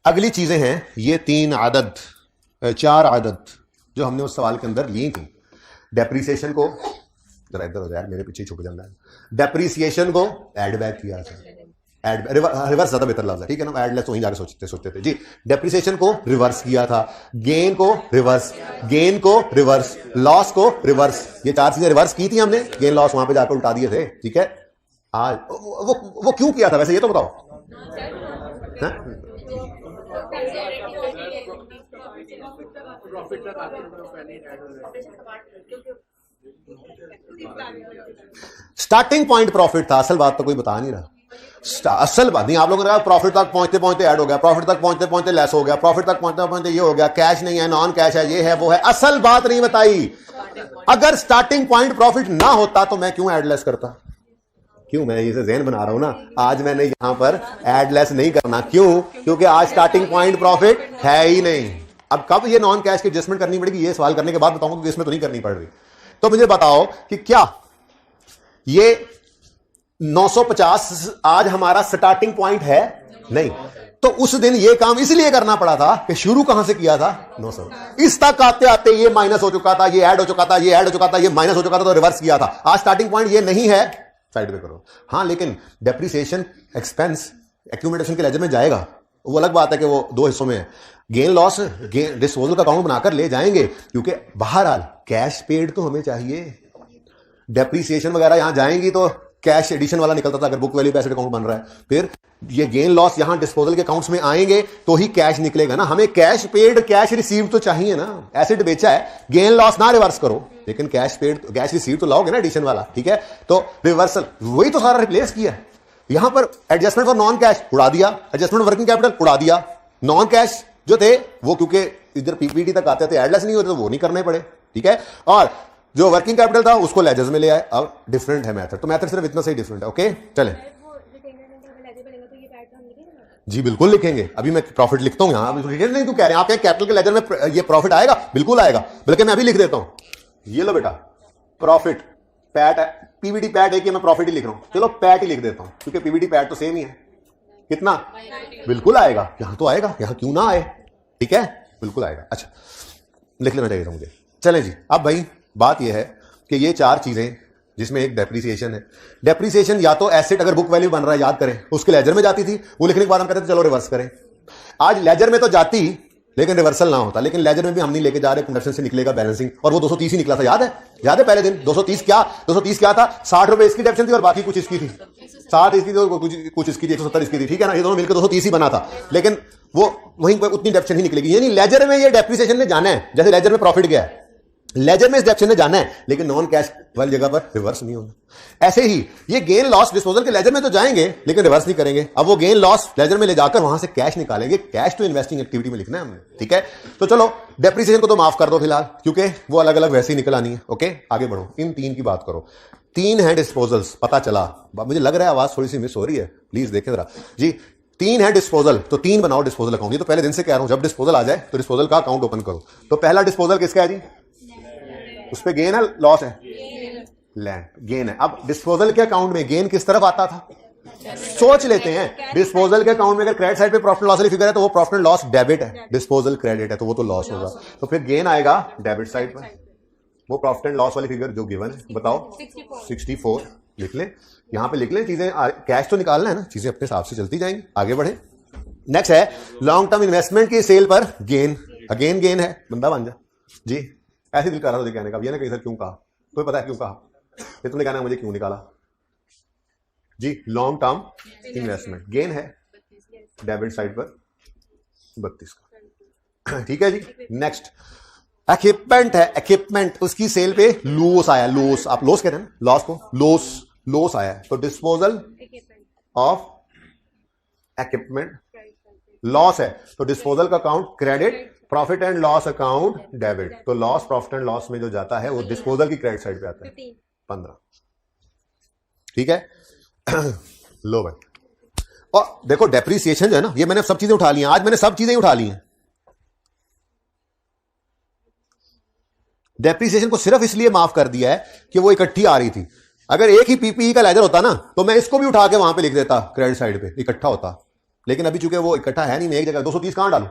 अगली चीजें हैं ये 4 आदत जो हमने उस सवाल के अंदर ली थी। डेप्रिसिएशन को, जरा इधर हो जाए, मेरे पीछे छुप जाना है। डेप्रिसिएशन को ऐड बैक किया था, रिवर्स ज्यादा बेहतर लफ्ज़ है, ठीक है ना। एड लेस वहीं जाके सोचते थे जी। डेप्रिसिएशन को रिवर्स किया था, गेन को रिवर्स, गेन को रिवर्स, लॉस को रिवर्स, ये 4 चीजें रिवर्स की थी हमने। गेन लॉस वहां पे जाकर उल्टा दिए थे, ठीक है। आज वो क्यों किया था वैसे, ये तो बताओ। स्टार्टिंग पॉइंट प्रॉफिट था, असल बात तो कोई बता नहीं रहा। असल बात नहीं, आप लोगों ने कहा प्रॉफिट तक पहुंचते पहुंचते ऐड हो गया, प्रॉफिट तक पहुंचते पहुंचते लेस हो गया, प्रॉफिट तक पहुंचते पहुंचते ये हो गया, कैश नहीं है, नॉन कैश है, ये है, वो है। असल बात नहीं बताई। अगर स्टार्टिंग पॉइंट प्रॉफिट ना होता तो मैं क्यों ऐड लेस करता? क्यों? मैं इसे ज़हन बना रहा हूं ना, आज मैंने यहां पर ऐड लेस नहीं करना। क्यों? क्योंकि आज स्टार्टिंग पॉइंट प्रॉफिट है ही नहीं। अब कब ये नॉन कैश की एडजस्टमेंट करनी पड़ेगी, ये सवाल करने के बाद बताऊंगा, क्योंकि इसमें तो नहीं करनी पड़ रही। तो मुझे बताओ कि क्या ये 950 आज हमारा स्टार्टिंग पॉइंट है? नहीं। तो उस दिन ये काम इसलिए करना पड़ा था कि शुरू कहां से किया था? 900। इस तक आते आते ये माइनस हो चुका था, ये ऐड हो चुका था, ये ऐड हो चुका था, ये माइनस हो चुका था, तो रिवर्स किया था। आज स्टार्टिंग पॉइंट ये नहीं है, साइड पे करो। हाँ, लेकिन डेप्रिसिएशन एक्सपेंस एक्यूमुलेशन के लेजर में जाएगा, वो अलग बात है कि वो 2 हिस्सों में है। गेन लॉस, गेन डिस्पोजल का अकाउंट बनाकर ले जाएंगे, क्योंकि बहरहाल कैश पेड तो हमें चाहिए। डेप्रिसिएशन वगैरह यहां जाएंगी तो कैश एडिशन वाला निकलता था, अगर बुक वैल्यू पे एसेट अकाउंट बन रहा है। फिर ये गेन लॉस यहां डिस्पोजल के अकाउंट्स में आएंगे तो ही कैश निकलेगा ना। हमें कैश पेड, कैश रिसीव तो चाहिए ना। एसेट बेचा है, गेन लॉस ना रिवर्स करो, लेकिन कैश पेड, कैश रिसीव तो लाओगे ना एडिशन वाला, ठीक है। तो रिवर्सल वही तो सारा रिप्लेस किया। यहां पर एडजस्टमेंट फॉर नॉन कैश उड़ा दिया, एडजस्टमेंट वर्किंग कैपिटल उड़ा दिया। नॉन कैश जो थे वो क्योंकि इधर पीपीटी तक आते थे, एडलेस नहीं होते तो वो नहीं करने पड़े, ठीक है। और जो वर्किंग कैपिटल था उसको लेजर्स में ले आए। अब डिफरेंट है मेथड, तो मेथड सिर्फ इतना सही डिफरेंट है। ओके, चलें जी, बिल्कुल लिखेंगे। अभी मैं प्रॉफिट लिखता हूं यहां, नहीं तो कह रहे हैं आप कैपिटल के लेजर में ये प्रॉफिट आएगा, बिल्कुल आएगा। बल्कि मैं अभी लिख देता हूं, ये लो बेटा, प्रॉफिट पैट, पीबीटी पैट है कि मैं प्रॉफिट ही लिख रहा हूं, चलो पैट ही लिख देता हूं, क्योंकि पीबीटी पैट तो सेम ही है। कितना? बिल्कुल आएगा, यहां तो आएगा, यहां क्यों ना आए, ठीक है, बिल्कुल आएगा। अच्छा, लिख लेना चाहिए था मुझे। चलें जी, अब भाई बात यह है कि ये 4 चीजें जिसमें एक डेप्रिसिएशन है। डेप्रिसिएशन या तो एसेट अगर बुक वैल्यू बन रहा है, याद करें, उसके लेजर में जाती थी, वो लिखने के बाद हम कहते थे चलो रिवर्स करें। आज लेजर में तो जाती लेकिन रिवर्सल ना होता, लेकिन लेजर में भी हम नहीं लेके जा रहे, प्रोडक्शन से निकलेगा बैलेंसिंग, और वो 230 ही निकला था। याद है पहले दिन 230 क्या था? 60 रुपए इसकी डेप्शन थी और बाकी कुछ इसकी थी। 60 इसकी थी, कुछ इसकी थी, 170 इसकी थी, ठीक है ना। ये दोनों मिलकर 230 ही बना था। लेकिन वो वहीं पर उतनी डेप्शन ही निकलेगी। यानी लेजर में ये डेप्रिसिएशन ने जाना है, जैसे लेजर में प्रॉफिट गया है, लेजर में इस डेप्शन ने जाना है, लेकिन नॉन कैश वाली जगह पर रिवर्स नहीं होना। ऐसे ही ये गेन लॉस डिस्पोजल के लेजर में तो जाएंगे लेकिन रिवर्स नहीं करेंगे। अब वो गेन लॉस लेजर में ले जाकर वहां से कैश निकालेंगे। कैश तो इन्वेस्टिंग एक्टिविटी में लिखना है हमने, ठीक है। तो चलो डेप्रिसिएशन को तो माफ कर दो फिलहाल, क्योंकि वो अलग अलग वैसे ही निकल आनी है। ओके, आगे बढ़ो, इन तीन की बात करो। तीन है डिस्पोजल्स, पता चला, मुझे लग रहा है आवाज थोड़ी सी मिस हो रही है, प्लीज देखें जरा जी। तीन है डिस्पोजल, तो तीन बनाओ डिस्पोजल अकाउंट। ये तो पहले दिन से कह रहा हूं, जब डिस्पोजल आ जाए तो डिस्पोजल का अकाउंट ओपन करो। तो पहला डिस्पोजल किसका है जी? उस पे गेन है लॉस है? लैंड गेन है। अब डिस्पोजल के अकाउंट में गेन किस तरफ आता था? सोच लेते हैं, डिस्पोजल के अकाउंट में अगर क्रेडिट साइड पे प्रॉफिट लॉस वाली फिगर है तो वो प्रॉफिट लॉस डेबिट है, डिस्पोजल क्रेडिट है तो वो तो लॉस होगा। तो फिर गेन आएगा डेबिट साइड पर। वो प्रॉफिट एंड लॉस वाली फिगर जो गिवन है बताओ 64 लिख लें, यहां पे लिख लें। चीजें कैश तो निकालना है ना, चीजें अपने हिसाब से चलती जाएंगी। आगे बढ़े। नेक्स्ट है लॉन्ग टर्म इन्वेस्टमेंट की सेल पर गेन। अगेन गेन है, बंदा बन जा जी। ऐसे दिल कर रहा था कहने का, ये ना कहीं सर क्यों कहा, तुम्हें पता है क्यों कहा? ये तुमने कहना मुझे क्यों निकाला जी। लॉन्ग टर्म इन्वेस्टमेंट गेन है डेबिट साइड पर 32 का, ठीक है जी। नेक्स्ट इक्विपमेंट है, इक्विपमेंट उसकी सेल पे लॉस आया। लॉस, आप लॉस कहते हैं ना लॉस को, लॉस आया। तो डिस्पोजल ऑफ इक्विपमेंट लॉस है, तो डिस्पोजल का account credit, profit and loss account debit. तो लॉस प्रॉफिट एंड लॉस में जो जाता है वो डिस्पोजल की क्रेडिट साइड पे आता है 15, ठीक है। लो भाई, और देखो डेप्रिसिएशन जो है ना, ये मैंने सब चीजें उठा ली हैं, आज मैंने सब चीजें उठा ली हैं। डेप्रिसिएशन को सिर्फ इसलिए माफ कर दिया है कि वो इकट्ठी आ रही थी। अगर एक ही पीपीई का लेजर होता ना तो मैं इसको भी उठा के वहां पे लिख देता क्रेडिट साइड पे, इकट्ठा होता। लेकिन अभी चूंकि वो इकट्ठा है नहीं, मैं एक जगह 230 कहां डालू,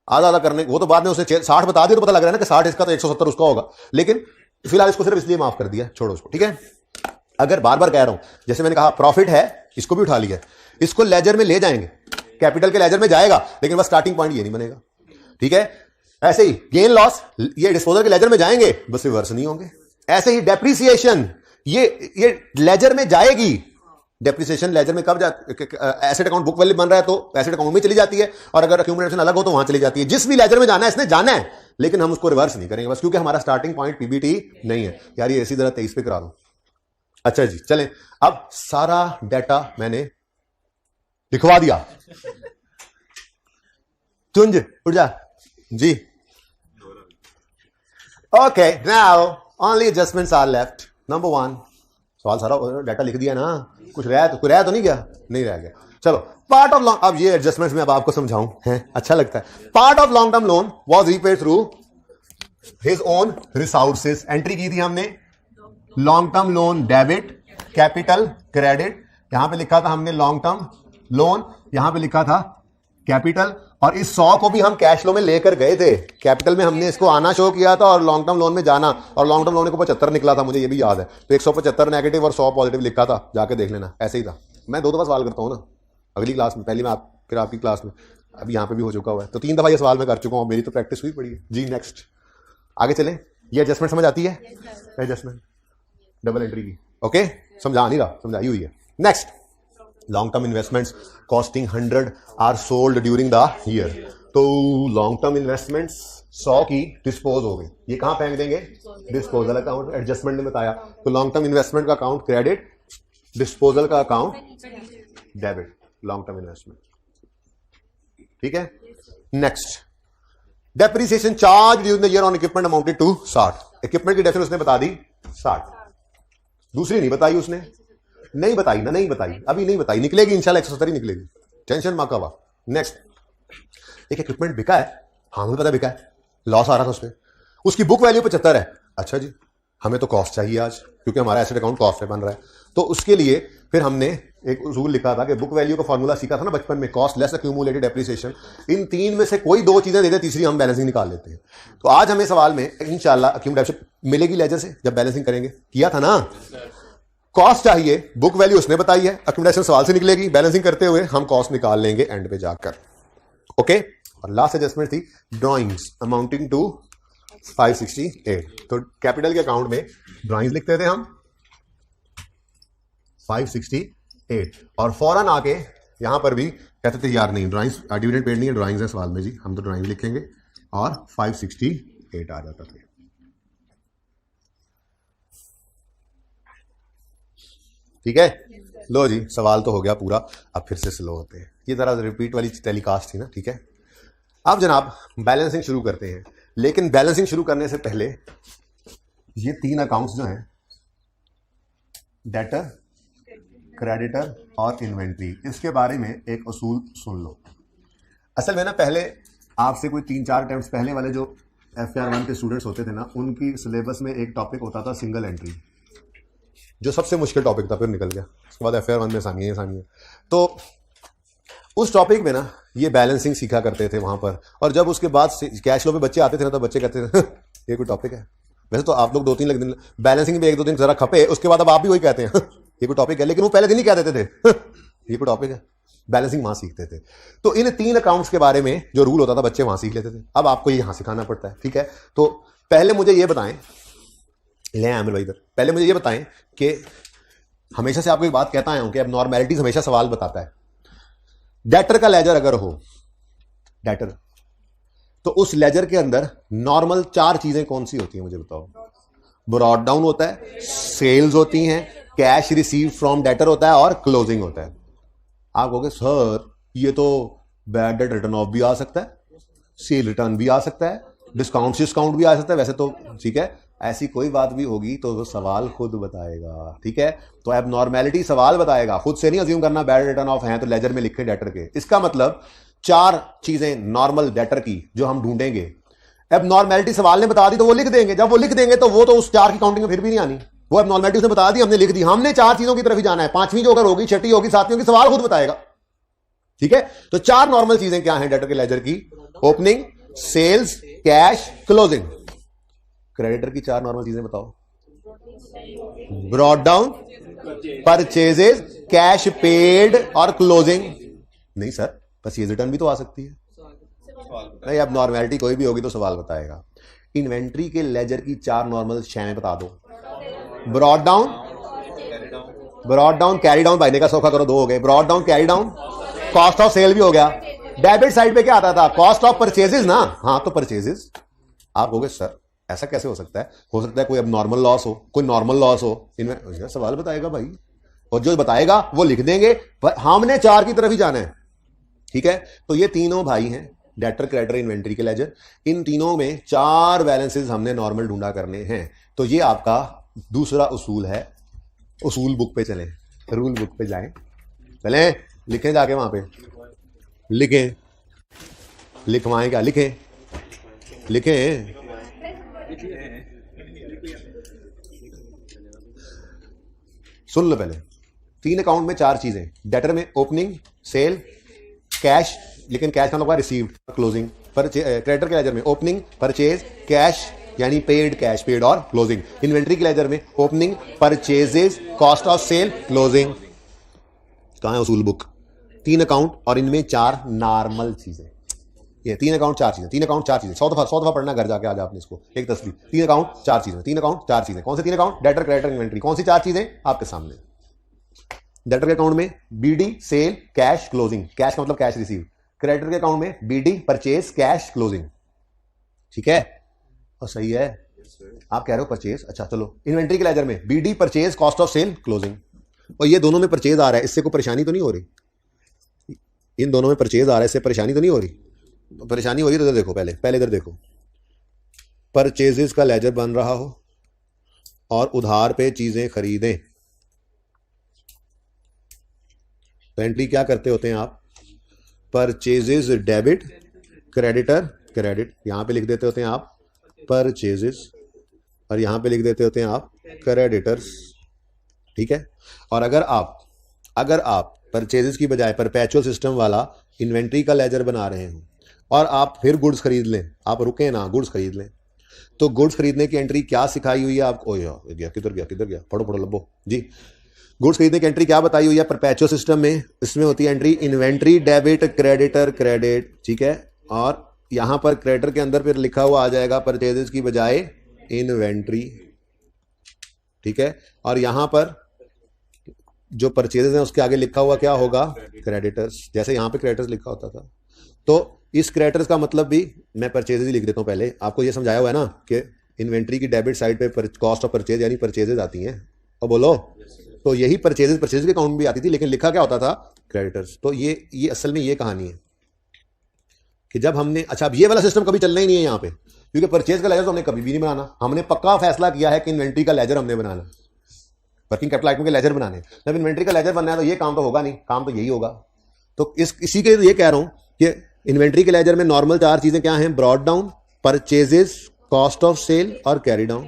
आधा आधा करने, वो तो बाद में उसे 60 बता दिया तो पता लग रहा है ना कि 60 इसका तो 170 उसका होगा। लेकिन फिलहाल इसको सिर्फ इसलिए माफ कर दिया, छोड़ो उसको, ठीक है। अगर बार बार कह रहा हूं, जैसे मैंने कहा प्रॉफिट है, इसको भी उठा लिया, इसको लेजर में ले जाएंगे, कैपिटल के लेजर में जाएगा, लेकिन बस स्टार्टिंग पॉइंट ये नहीं बनेगा, ठीक है। ऐसे ही गेन लॉस ये डिस्पोजल के लेजर में जाएंगे, बस रिवर्स नहीं होंगे। ऐसे ही डेप्रिसिएशन ये लेजर में जाएगी। डेप्रिसिएशन लेजर में कब एसेट अकाउंट बुक वैल्यू बन रहा है तो एसेट अकाउंट में चली जाती है, और अगर अक्यूमुलेशन अलग हो तो वहां चली जाती है। जिस भी लेजर में जाना है इसने जाना है, लेकिन हम उसको रिवर्स नहीं करेंगे बस, क्योंकि हमारा स्टार्टिंग पॉइंट पीबीटी नहीं है। यार ये इसी तरह 23 पे करा दो। अच्छा जी, चलें। अब सारा डाटा मैंने लिखवा दिया। तुंज उठ जा जी। Okay, now only adjustments are left. Number 1, सवाल सारा डाटा लिख दिया ना, कुछ रहा तो नहीं गया? नहीं रह गया। चलो, पार्ट ऑफ लॉन्ग, अब ये एडजस्टमेंट्स में अब आपको समझाऊं, है अच्छा लगता है। Part of long term loan was repaid through his own resources. Entry की थी हमने long term loan debit, capital credit, यहां पे लिखा था हमने लॉन्ग टर्म लोन, यहां पे लिखा था कैपिटल, और इस 100 को भी हम कैश फ्लो में लेकर गए थे। कैपिटल में हमने इसको आना शो किया था और लॉन्ग टर्म लोन में जाना, और लॉन्ग टर्म लोन को 75 निकला था, मुझे ये भी याद है। तो 175 नेगेटिव और 100 पॉजिटिव लिखा था, जाके देख लेना, ऐसे ही था। मैं 2 दफा सवाल करता हूं ना, अगली क्लास में, पहली में आप, फिर आपकी क्लास में, अभी यहां पे भी हो चुका हुआ है, तो 3 दफा ये सवाल मैं कर चुका हूं, मेरी तो प्रैक्टिस हुई पड़ी है जी। नेक्स्ट आगे चलें। ये एडजस्टमेंट समझ आती है? एडजस्टमेंट डबल एंट्री की, ओके, समझा नहीं रहा, समझाई हुई है। Next, long term investments costing 100 are sold during the year. तो लॉन्ग टर्म इन्वेस्टमेंट्स 100 की डिस्पोज हो गई, ये कहां फेंक देंगे? Disposal account. एडजस्टमेंट ने बताया, तो लॉन्ग टर्म इन्वेस्टमेंट का अकाउंट क्रेडिट, डिस्पोजल का account debit, long term investment, ठीक है। Next, depreciation charge during the year on equipment amounted to 60। Equipment की डेफिनेशन उसने बता दी 60, दूसरी नहीं बताई उसने, नहीं बताई ना, नहीं बताई, अभी नहीं बताई, निकलेगी इंशाल्लाह 170 निकलेगी, टेंशन मत करो। नेक्स्ट, एक इक्विपमेंट बिका है, हाँ मुझे पता बिका है, लॉस आ रहा था उस पर, उसकी बुक वैल्यू 75 है। अच्छा जी, हमें तो कॉस्ट चाहिए आज, क्योंकि हमारा एसेट अकाउंट कॉस्ट पे बन रहा है, तो उसके लिए फिर हमने एक रूल लिखा था कि बुक वैल्यू का फॉर्मूला सीखा था ना बचपन में, कॉस्ट लेस एक्यूमुलेटेड डेप्रिसिएशन। इन 3 में से कोई 2 चीजें दे दे, तीसरी हम बैलेंसिंग निकाल लेते हैं। तो आज हमें सवाल में इंशाल्लाह एक्यूमुलेशन मिलेगी लेजर से, जब बैलेंसिंग करेंगे, किया था ना। कॉस्ट चाहिए, बुक वैल्यू उसने बताई है, एक्यूमुलेशन सवाल से निकलेगी, बैलेंसिंग करते हुए हम कॉस्ट निकाल लेंगे एंड पे जाकर, ओके। और लास्ट एडजस्टमेंट थी ड्रॉइंग्स अमाउंटिंग टू 568। तो कैपिटल के अकाउंट में ड्रॉइंग्स लिखते थे हम 568, और फौरन आके यहां पर भी कहते थे यार नहीं ड्राइंग्स डिविडेंड पेड नहीं है, ड्राइंग्स है सवाल में जी, हम तो ड्राइंग लिखेंगे और 568 आ जाता था। ठीक है, लो जी सवाल तो हो गया पूरा, अब फिर से स्लो होते हैं, ये जरा रिपीट वाली टेलीकास्ट थी ना। ठीक है, अब जनाब बैलेंसिंग शुरू करते हैं, लेकिन बैलेंसिंग शुरू करने से पहले ये 3 अकाउंट्स जो हैं, डेटर, क्रेडिटर और इन्वेंट्री, इसके बारे में एक उसूल सुन लो। असल में ना पहले आपसे कोई 3-4 अटेम्प्ट्स पहले वाले जो FR1 के स्टूडेंट्स होते थे ना, उनकी सिलेबस में एक टॉपिक होता था सिंगल एंट्री, जो सबसे मुश्किल टॉपिक था, फिर निकल गया। उसके बाद FR1 में आसानी है। तो उस टॉपिक में ना ये बैलेंसिंग सीखा करते थे वहां पर, और जब उसके बाद कैश फ्लो पे बच्चे आते थे ना, तो बच्चे कहते थे ये कोई टॉपिक है। वैसे तो आप लोग 2-3 दिन बैलेंसिंग में 1-2 दिन जरा खपे, उसके बाद अब आप भी वही कहते हैं ये कोई टॉपिक है, लेकिन वो पहले दिन ही कह देते थे ये कोई टॉपिक है। बैलेंसिंग वहां सीखते थे। तो इन 3 अकाउंट्स के बारे में जो रूल होता था बच्चे वहां सीख लेते थे, अब आपको यहां सिखाना पड़ता है। ठीक है, तो पहले मुझे ये बताएं, ले आमिर भाई इधर, पहले मुझे ये बताएं कि हमेशा से आपको एक बात कहता आया हूं कि अब नॉर्मेलिटीज हमेशा सवाल बताता है। डेटर का लेजर अगर हो, डेटर, तो उस लेजर के अंदर नॉर्मल 4 चीजें कौन सी होती हैं मुझे बताओ। ब्रॉड डाउन होता है, सेल्स होती हैं, कैश रिसीव फ्रॉम डेटर होता है और क्लोजिंग होता है। आप कहोगे सर ये तो बैड डेट रिटर्न ऑफ भी आ सकता है, सेल रिटर्न भी आ सकता है, डिस्काउंट भी आ सकता है। वैसे तो ठीक है, ऐसी कोई बात भी होगी तो सवाल खुद बताएगा। ठीक है, तो अब नॉर्मेलिटी सवाल बताएगा, खुद से नहीं अज्यूम करना बैड रिटर्न ऑफ है तो लेजर में लिखे डेटर के। इसका मतलब 4 चीजें नॉर्मल डेटर की जो हम ढूंढेंगे, अब नॉर्मेलिटी सवाल ने बता दी तो वो लिख देंगे। जब वो लिख देंगे तो वो तो उस 4 की काउंटिंग में फिर भी नहीं आनी, वो अब नॉर्मेलिटी उसने बता दी, हमने लिख दी, हमने 4 चीजों की तरफ ही जाना है। 5वीं जो अगर होगी, 6ठी होगी, 7वीं होगी, सवाल खुद बताएगा। ठीक है, तो 4 नॉर्मल चीजें क्या हैं डेटर के लेजर की? Opening, sales, cash, closing. Creditor की 4 नॉर्मल चीजें बताओ। Brought down, purchases, cash paid और क्लोजिंग। नहीं सर, परचेज रिटर्न भी तो आ सकती है। नहीं, अब नॉर्मेलिटी कोई भी होगी तो सवाल बताएगा। इन्वेंट्री के लेजर की 4 नॉर्मल शेयरें बता दो। ब्रॉड डाउन, कैरी डाउन, भाईने का सौखा करो, 2 हो गए। Brought down, carry down, cost of sale भी हो गया। डेबिट साइड पे क्या आता था? कॉस्ट ऑफ परचेजेस ना। हाँ, तो परचेजेस। आप कहोगे सर ऐसा कैसे हो सकता है? हो सकता है कोई अब नॉर्मल लॉस हो, कोई नॉर्मल लॉस हो, इनमें सवाल बताएगा भाई, और जो बताएगा वो लिख देंगे, पर हमने 4 की तरफ ही जाना है। ठीक है, तो ये तीनों भाई हैं, डेटर, क्रेडिटर, इन्वेंट्री के लेजर। इन तीनों में 4 बैलेंसेस हमने नॉर्मल ढूंढा करने हैं। तो ये आपका दूसरा उसूल है। उसूल बुक पे चलें, रूल बुक पे जाएं, चलें, लिखें जाके वहां पे, लिखें, लिखवाएं क्या? लिखें, सुन लो पहले। 3 अकाउंट में 4 चीजें, डेटर में ओपनिंग, सेल, कैश, लेकिन कैश का मतलब रिसीव्ड, क्लोजिंग। क्रेडिटर के लेजर में ओपनिंग, परचेज, कैश यानी पेड, कैश पेड और क्लोजिंग। इन्वेंट्री के लेजर में opening, purchases, cost of sale, closing. कहां है उसूल बुक? 3 अकाउंट और इनमें 4 नॉर्मल चीजें। ये 3 अकाउंट 4 चीजें, 3 अकाउंट 4 चीजें, 100 दफा पढ़ना घर जाके आज आपने इसको, एक तस्वीर। 3 अकाउंट 4 चीजें, 3 अकाउंट 4 चीजें। कौन से 3 अकाउंट? Debtor, creditor, inventory. कौन सी 4 चीजें? आपके सामने। डेटर के अकाउंट में BD, sale, cash, closing. Cash का मतलब कैश रिसीव। क्रेडिटर के अकाउंट में बीडी, परचेज, कैश, क्लोजिंग। ठीक है, और सही है। आप कह रहे हो परचेज, अच्छा चलो। इन्वेंट्री के लेजर में BD, purchase, cost of sale, closing. और ये दोनों में परचेज आ रहा है, इससे कोई परेशानी तो नहीं हो रही? इन दोनों में परचेज आ रहा है, इससे परेशानी तो नहीं हो रही? परेशानी हो रही तो इधर देखो, पहले इधर देखो। परचेजेस का लेजर बन रहा हो और उधार पे चीजें खरीदें, तो एंट्री क्या करते होते हैं आप? परचेजेस डेबिट, क्रेडिटर क्रेडिट, यहां पे लिख देते होते हैं आप परचेजेस, और यहां पे लिख देते होते हैं आप क्रेडिटर्स। ठीक है, और अगर आप परचेजेस की बजाय परपेचुअल सिस्टम वाला इन्वेंट्री का लेजर बना रहे हो और आप फिर गुड्स खरीद लें, आप रुके ना, गुड्स खरीद लें, तो गुड्स खरीदने की एंट्री क्या सिखाई हुई है आपको? किधर गया, पढ़ो लब्बो जी। गुड्स खरीदने की एंट्री क्या बताई हुई है परपेचुअल सिस्टम में? इसमें होती है entry inventory debit, creditor credit. ठीक है, और यहां पर क्रेडिटर के अंदर फिर लिखा हुआ आ जाएगा परचेजेस की बजाय इन्वेंट्री। ठीक है, और यहां पर जो परचेजेस हैं उसके आगे लिखा हुआ क्या होगा, क्रेडिटर्स। जैसे यहाँ पे क्रेडिटर्स लिखा होता था, तो इस क्रेडिटर्स का मतलब भी मैं परचेजेस ही लिख देता हूँ। पहले आपको ये समझाया हुआ है ना कि इन्वेंट्री की डेबिट साइड पे कॉस्ट ऑफ परचेज यानी परचेजेस आती हैं, और बोलो तो यही परचेज के अकाउंट में भी आती थी, लेकिन लिखा क्या होता था, क्रेडिटर्स। तो ये असल में ये कहानी है कि जब हमने, अच्छा अब ये वाला सिस्टम कभी चलना ही नहीं है यहाँ पे, क्योंकि परचेज का लेजर तो हमने कभी भी नहीं बनाना। हमने पक्का फैसला किया है कि इन्वेंट्री का लेजर हमने बनाना, वर्किंग कैपिटल आइटम के लेजर बनाने। जब इन्वेंट्री का लेजर बनना है तो ये काम तो होगा नहीं, काम तो यही होगा। तो इसी के ये कह रहा हूं कि इन्वेंट्री के लेजर में नॉर्मल 4 चीजें क्या हैं, brought down, purchases, cost of sale और कैरी डाउन।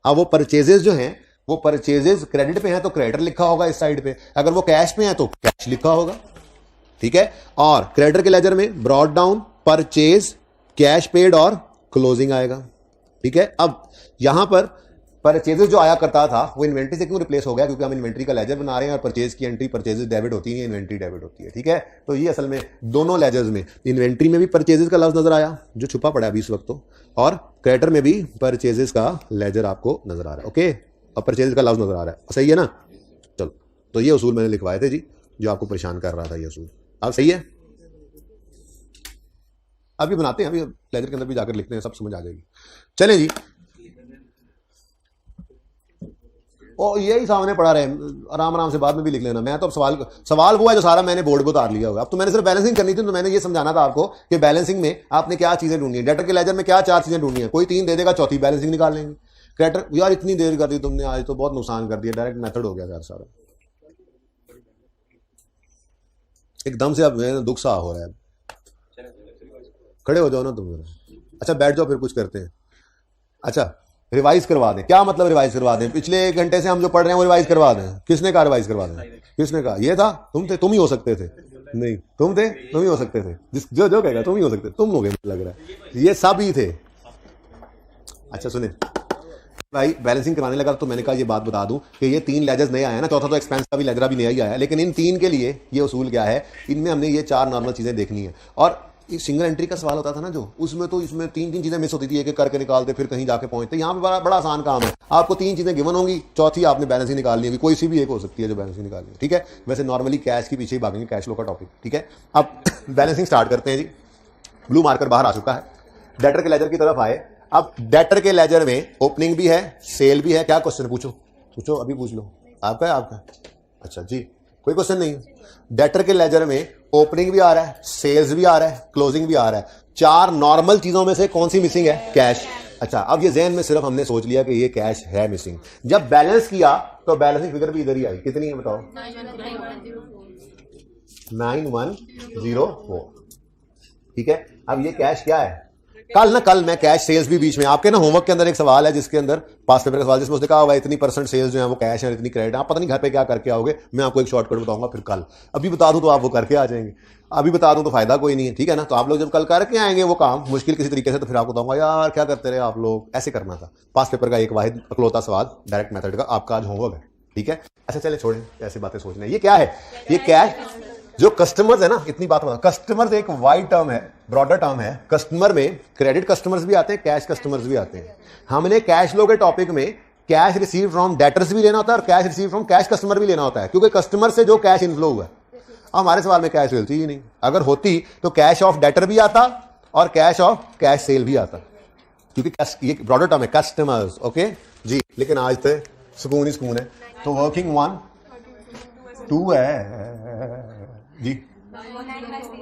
अब वो परचेजेस जो हैं वो परचेजेस क्रेडिट पे हैं तो क्रेडिटर लिखा होगा इस साइड पे, अगर वो कैश पे हैं तो कैश लिखा होगा, ठीक है। और क्रेडिटर के लेजर में brought down, purchase, cash paid और क्लोजिंग आएगा, ठीक है। अब यहां पर परचेजेस जो आया करता था वो इन्वेंट्री से क्यों रिप्लेस हो गया, क्योंकि हम इन्वेंट्री का लेजर बना रहे हैं और परचेज की एंट्री परचेजेस डेबिट होती है, इन्वेंट्री डेबिट होती है, ठीक है। तो ये असल में दोनों लेजर्स में इन्वेंट्री में भी परचेजेस का लफ्ज नजर आया जो छुपा पड़ा है अभी इस वक्त तो, और क्रेडिटर में भी परचेजेस का लेजर आपको नजर आ रहा है, ओके, और परचेजेस का लफ्ज नजर आ रहा है, सही है ना। चलो, तो ये उसूल मैंने लिखवाए थे जी जो आपको परेशान कर रहा था, ये उसूल अब सही है। अभी बनाते हैं, अभी लेजर के अंदर भी जाकर लिखते हैं, सब समझ आ जाएगी। चलें जी, और यही सामने पड़ा रहे, आराम आराम से बाद में भी लिख लेना। मैं तो अब सवाल वो है जो सारा मैंने बोर्ड पे उतार लिया होगा। अब तो मैंने सिर्फ बैलेंसिंग करनी थी, तो मैंने ये समझाना था आपको कि बैलेंसिंग में आपने क्या चीजें ढूंढनी है, डेटर के लेजर में क्या 4 चीजें ढूंढनी है। कोई 3 दे देगा, चौथी बैलेंसिंग निकाल लेंगे। क्रेडिटर यार इतनी देर कर दी तुमने, आज तो बहुत नुकसान कर दिया, डायरेक्ट मेथड हो गया यार सारा, एकदम से अब दुख सा हो रहा है। खड़े हो जाओ ना तुम, अच्छा बैठ जाओ, फिर कुछ करते हैं। अच्छा रिवाइज करवा दें, क्या मतलब रिवाइज करवा दें, पिछले 1 घंटे से हम जो पढ़ रहे हैं वो रिवाइज करवा दें। किसने कहा रिवाइज करवा दें, किसने कहा, ये था, तुम थे, तुम ही हो सकते थे, नहीं तुम थे, तुम ही हो सकते थे, जो कहेगा तुम ही हो सकते, तुम हो गए लग रहा है, ये सब ही थे। अच्छा सुने भाई, बैलेंसिंग कराने लगा तो मैंने कहा ये बात बता दूं कि ये 3 लेजर्स नए आया ना, चौथा तो एक्सपेंस का भी लेजर भी नया ही आया, लेकिन इन 3 के लिए ये उसूल क्या है, इनमें हमने ये 4 नॉर्मल चीजें देखनी है। और सिंगल एंट्री का सवाल होता था ना जो, उसमें तो इसमें 3 चीजें मिस होती थी, एक एक करके निकालते फिर कहीं जाके पहुंचते। यहाँ पे बड़ा आसान काम है, आपको 3 चीजें गिवन होंगी, चौथी आपने बैलेंसिंग निकालनी होगी, कोई सी भी एक हो सकती है जो बैलेंसिंग निकालनी है, ठीक है। वैसे नॉर्मली कैश के पीछे ही भागेंगे, कैश फ्लो का टॉपिक, ठीक है। अब बैलेंसिंग स्टार्ट करते हैं जी। ब्लू मार्कर बाहर आ चुका है, डेटर के लेजर की तरफ आए। अब डेटर के लेजर में ओपनिंग भी है, सेल भी है। क्या क्वेश्चन पूछो अभी पूछ लो, आपका है आपका, अच्छा जी कोई क्वेश्चन नहीं। डेटर के लेजर में ओपनिंग भी आ रहा है, सेल्स भी आ रहा है, क्लोजिंग भी आ रहा है। 4 नॉर्मल चीजों में से कौन सी मिसिंग है, कैश। अच्छा अब ये जहन में सिर्फ हमने सोच लिया कि ये कैश है मिसिंग। जब बैलेंस किया तो बैलेंसिंग फिगर भी इधर ही आई, कितनी है बताओ, 9104, ठीक है। अब ये कैश क्या है, कल मैं कैश सेल्स भी बीच में, आपके ना होमवर्क के अंदर एक सवाल है जिसके अंदर पास पेपर का सवाल, जिसमें उसने कहा हुआ इतनी % सेल्स जो है वो कैश है, इतनी क्रेडिट। आप पता नहीं घर पे क्या करके आओगे, मैं आपको एक शॉर्टकट बताऊंगा फिर कल। अभी बता दूं तो आप वो करके आ जाएंगे, अभी बता दूं तो फायदा कोई नहीं है, ठीक है ना। तो आप लोग जब कल करके आएंगे वो काम मुश्किल किसी तरीके से, तो फिर आपको बताऊंगा यार क्या करते रहे आप लोग, ऐसे करना था। पास पेपर का एक वाहिद अकलौता सवाल डायरेक्ट मेथड का आपका आज होमवर्क है, ठीक है। अच्छा चले छोड़ें ऐसी बातें सोचना। ये क्या है, ये कैश जो कस्टमर्स है ना, इतनी बात बता, कस्टमर्स एक वाइड टर्म है, ब्रॉडर टर्म है। कस्टमर में क्रेडिट कस्टमर्स भी आते हैं, कैश कस्टमर्स भी आते हैं। हमने कैश फ्लो के टॉपिक में कैश रिसीव फ्रॉम डेटर्स भी लेना होता है और cash receive from cash customer भी लेना होता है, क्योंकि कस्टमर से जो कैश इनफ्लो हुआ है। हमारे सवाल में कैश मिलती ही नहीं, अगर होती तो कैश ऑफ डेटर भी आता और कैश ऑफ कैश सेल भी आता, क्योंकि ये ब्रॉडर टर्म है कस्टमर्स, ओके जी। लेकिन आज तो सुकून ही सुकून है। तो वर्किंग 1 2 है जी,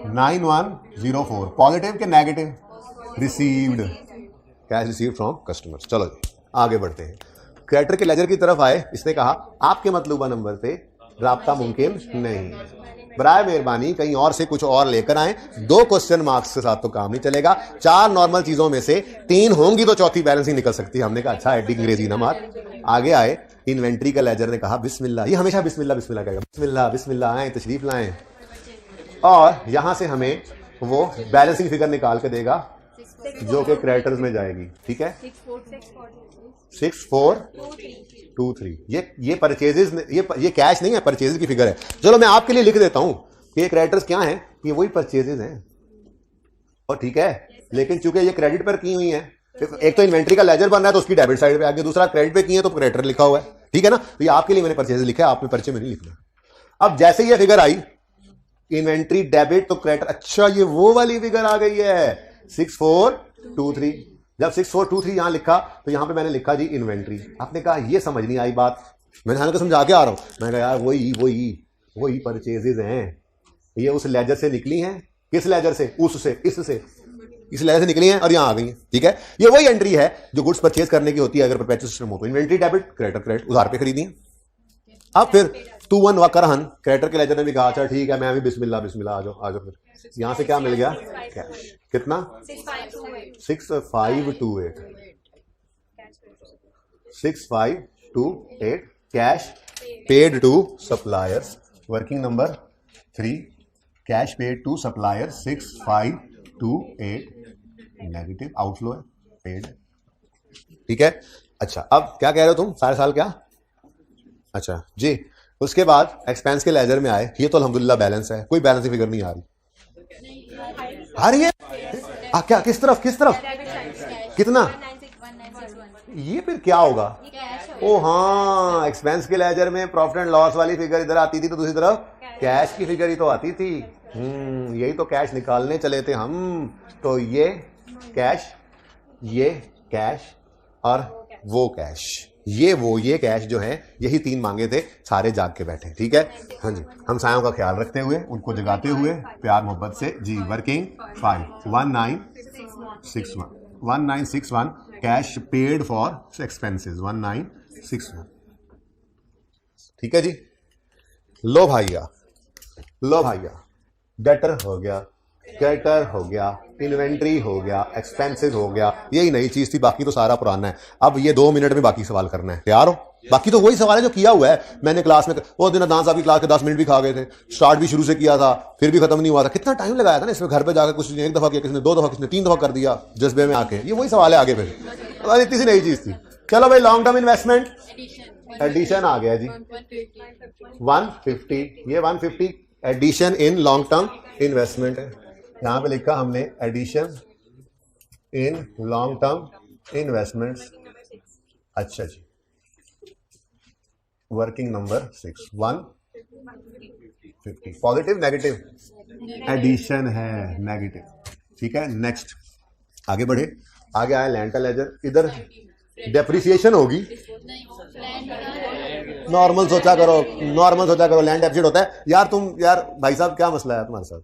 9104, पॉजिटिव के negative, received, cash received from customers. चलो जी आगे बढ़ते हैं। क्रेडिटर के लेजर की तरफ आए, इसने कहा आपके मतलूबा नंबर पे राब्ता मुमकिन नहीं, बराए मेहरबानी कहीं और से कुछ और लेकर आए। 2 क्वेश्चन मार्क्स के साथ तो काम नहीं चलेगा। 4 नॉर्मल चीजों में से 3 होंगी तो चौथी बैलेंसिंग निकल सकती है। हमने कहा अच्छा एडिंग अंग्रेजी ना मार। आगे आए, इन्वेंट्री का लेजर ने कहा बिस्मिल्लाह, ये हमेशा बिस्मिल्लाह बिस्मिल्लाह कहेगा, बिस्मिल्लाह बिस्मिल्लाह, आए तशरीफ लाएं, और यहां से हमें वो बैलेंसिंग फिगर निकाल के देगा जो कि क्रेडिटर्स में जाएगी, ठीक है। 6423, ये परचेजेस, ये कैश नहीं है, परचेजेस की फिगर है। चलो मैं आपके लिए लिख देता हूं कि ये क्रेडिटर्स क्या हैं, ये वही परचेजेस हैं, और ठीक है। लेकिन चूंकि ये क्रेडिट पर की हुई है, एक तो इन्वेंट्री का लेजर बन रहा है तो उसकी डेबिट साइड पे आगे, दूसरा क्रेडिट पे की है तो क्रेडिटर लिखा हुआ है, ठीक है ना। तो ये आपके लिए मैंने परचेजेस लिखा है, आपने पर्चे में नहीं लिखना। अब जैसे ये फिगर आई इन्वेंट्री डेबिट तो क्रेडिट, अच्छा ये वो वाली फिगर आ गई है 6423। जब 6423 यहां लिखा तो यहां पे मैंने लिखा जी इन्वेंट्री। आपने कहा ये समझ नहीं आई बात, मैंने हालांकि समझा के आ रहा हूं। मैंने कहा यार वही परचेजेज हैं, ये उस लेजर से निकली हैं। किस लेजर से? उससे, इससे, इस लेजर से निकली हैं और यहां आ गई हैं। ठीक है, ये वही एंट्री है जो गुड्स परचेज करने की होती है अगर परपेचुअल सिस्टम हो तो। इन्वेंट्री डेबिट, क्रेडिटर उधार पे खरीदी है। अब फिर 2-1 वकरहन क्रेडिटर के लेजर ने भी कहा अच्छा ठीक है, मैं भी बिस्मिल्लाह बिस्मिल्लाह आ जाओ। फिर यहां से क्या मिल गया? कैश। कितना? 6528। 6528 cash paid to suppliers. Working number 3 cash paid to supplier 6528 negative outflow है, पेड। ठीक है, अच्छा अब क्या कह रहे हो तुम? सारे साल क्या? अच्छा जी। उसके बाद एक्सपेंस के लेजर में आए, ये तो अल्हम्दुलिल्लाह बैलेंस है, कोई बैलेंस की फिगर नहीं आ रही। आ रही है? क्या? किस तरफ? कितना? ये फिर क्या होगा? ओ हाँ, एक्सपेंस के लेजर में प्रॉफिट एंड लॉस वाली फिगर इधर आती थी तो दूसरी तरफ कैश की फिगर ही तो आती थी। यही तो कैश निकालने चले थे हम। तो ये कैश और वो कैश, ये कैश जो है, यही 3 मांगे थे, सारे जाग के बैठे। ठीक है, हाँ जी। हम सायों का ख्याल रखते हुए, उनको जगाते हुए प्यार मोहब्बत से जी। Working 1961 cash paid for expenses 1961। ठीक है जी। लो भाइया डेटर हो गया, क्रेडिटर हो गया, इन्वेंट्री हो गया, एक्सपेंसेस हो गया, यही नई चीज थी, बाकी तो सारा पुराना है। अब ये 2 मिनट में बाकी सवाल करना है, तैयार हो? बाकी तो वही सवाल है जो किया हुआ है मैंने क्लास में। वो दिन अदनान साहब की क्लास के 10 मिनट भी खा गए थे, स्टार्ट भी शुरू से किया था, फिर भी खत्म नहीं हुआ था। कितना टाइम लगाया था ना इसमें, घर पे जाकर कुछ 1 दफा किया, किसी ने 2 दफा, किसी ने 3 दफा कर दिया जज्बे में आके। ये वही सवाल है आगे फिर, इतनी सी नई चीज थी। चलो भाई, लॉन्ग टर्म इन्वेस्टमेंट एडिशन आ गया जी 150। ये 150 addition in long term investment है। यहां पे लिखा हमने addition in long term investments. अच्छा जी, working number 6 150 positive negative addition है, नेगेटिव। ठीक है, नेक्स्ट आगे बढ़े। आगे आया लैंड का लेजर, इधर डेप्रिसिएशन होगी। नॉर्मल सोचा करो, लैंड डेफिसिट होता है। यार भाई साहब क्या मसला है तुम्हारे साथ?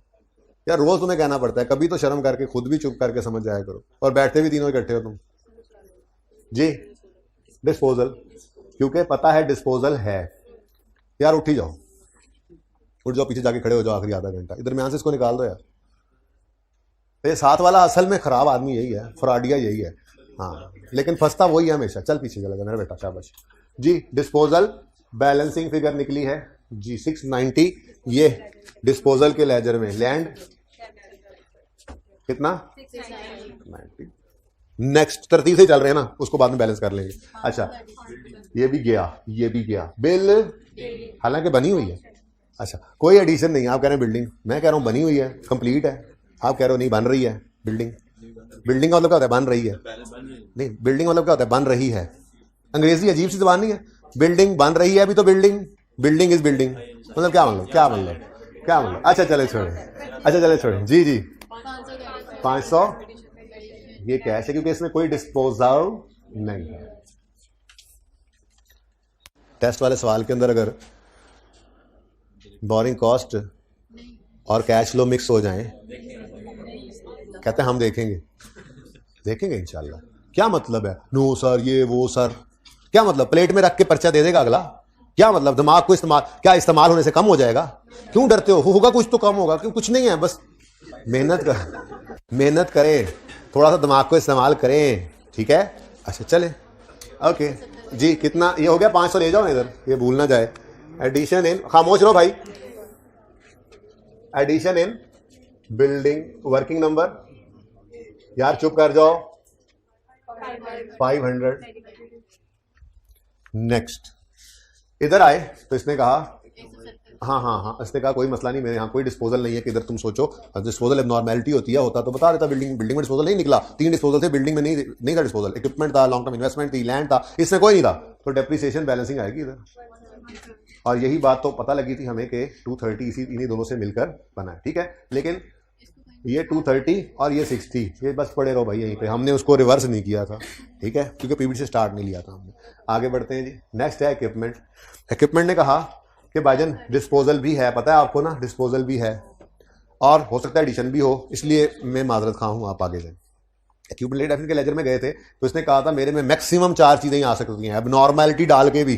यार रोज तुम्हें कहना पड़ता है, कभी तो शर्म करके खुद भी चुप करके समझ जाया करो। और बैठते भी तीनों इकट्ठे हो तुम जी। डिस्पोजल, क्योंकि पता है डिस्पोजल है। यार उठ जाओ, पीछे जाके खड़े हो जाओ आखिरी आधा घंटा। इधर में से इसको निकाल दो यार। ये साथ वाला असल में खराब आदमी यही है, फ्रॉडिया यही है। हाँ, लेकिन फंसता वही है हमेशा। चल पीछे चला जा मेरा बेटा, शाबाश जी। डिस्पोजल बैलेंसिंग फिगर निकली है जी 690। ये डिस्पोजल के लेजर में लैंड कितना? 90। नेक्स्ट तरतीब से चल रहे हैं ना, उसको बाद में बैलेंस कर लेंगे। अच्छा, ये भी गया बिल, हालांकि बनी हुई है। अच्छा, कोई एडिशन नहीं। आप कह रहे हैं बिल्डिंग, मैं कह रहा हूं बनी हुई है, कंप्लीट है। आप कह रहे हो नहीं बन रही है। बिल्डिंग का मतलब क्या होता है? बन रही है। नहीं, बिल्डिंग मतलब क्या होता है? बन रही है। अंग्रेजी अजीब सी जबान नहीं है। बिल्डिंग बन रही है अभी तो। बिल्डिंग इज बिल्डिंग मतलब क्या मतलब? अच्छा चले छोड़े जी 500 ये कैश है क्योंकि इसमें कोई डिस्पोजल नहीं है। टेस्ट वाले सवाल के अंदर अगर बोरिंग कॉस्ट और कैश फ्लो मिक्स हो जाएं, कहते हैं हम देखेंगे इंशाल्लाह। क्या मतलब है? नो सर, ये वो सर, क्या मतलब? प्लेट में रख के पर्चा दे देगा अगला? क्या मतलब? दिमाग को इस्तेमाल होने से कम हो जाएगा? क्यों डरते हो? होगा कुछ तो कम होगा। क्यों? कुछ नहीं है, बस मेहनत करें, थोड़ा सा दिमाग को इस्तेमाल करें। ठीक है, अच्छा चले ओके जी। कितना ये हो गया? 500 ले जाओ ना इधर, ये भूल ना जाए। एडिशन इन, खामोश रहो भाई। Addition in building, working number यार चुप कर जाओ, 500। नेक्स्ट इधर आए तो इसने कहा हाँ, इसने कहा कोई मसला नहीं, मेरे यहाँ कोई डिस्पोजल नहीं है। कि इधर तुम सोचो डिस्पोजल एबनॉर्मेलिटी होती है, होता तो बता देता। बिल्डिंग में डिस्पोजल नहीं निकला। 3 डिस्पोजल थे, बिल्डिंग में नहीं था डिस्पोजल। इक्विपमेंट था, लॉन्ग टर्म इन्वेस्टमेंट थी, लैंड था, इसमें कोई नहीं था। तो डेप्रिसिएशन बैलेंसिंग आएगी इधर। और यही बात तो पता लगी थी हमें कि 230 इन्हीं दोनों से मिलकर बना है, ठीक है। लेकिन ये 230 और ये 60 ये बस पड़े रहो भाई यहीं पे, हमने उसको रिवर्स नहीं किया था, ठीक है, क्योंकि पीपीटी से स्टार्ट नहीं लिया था हमने। आगे बढ़ते हैं जी। नेक्स्ट है इक्विपमेंट। इक्विपमेंट ने कहा कि भाईजान डिस्पोजल भी है, पता है आपको ना, डिस्पोजल भी है और हो सकता है एडिशन भी हो, इसलिए मैं माजरत खा हूँ, आप आगे जाए। इक्विपमेंट के लेजर में गए थे तो इसने कहा था मेरे में मैक्सिमम 4 चीजें आ सकती हैं, अब नॉर्मैलिटी डाल के भी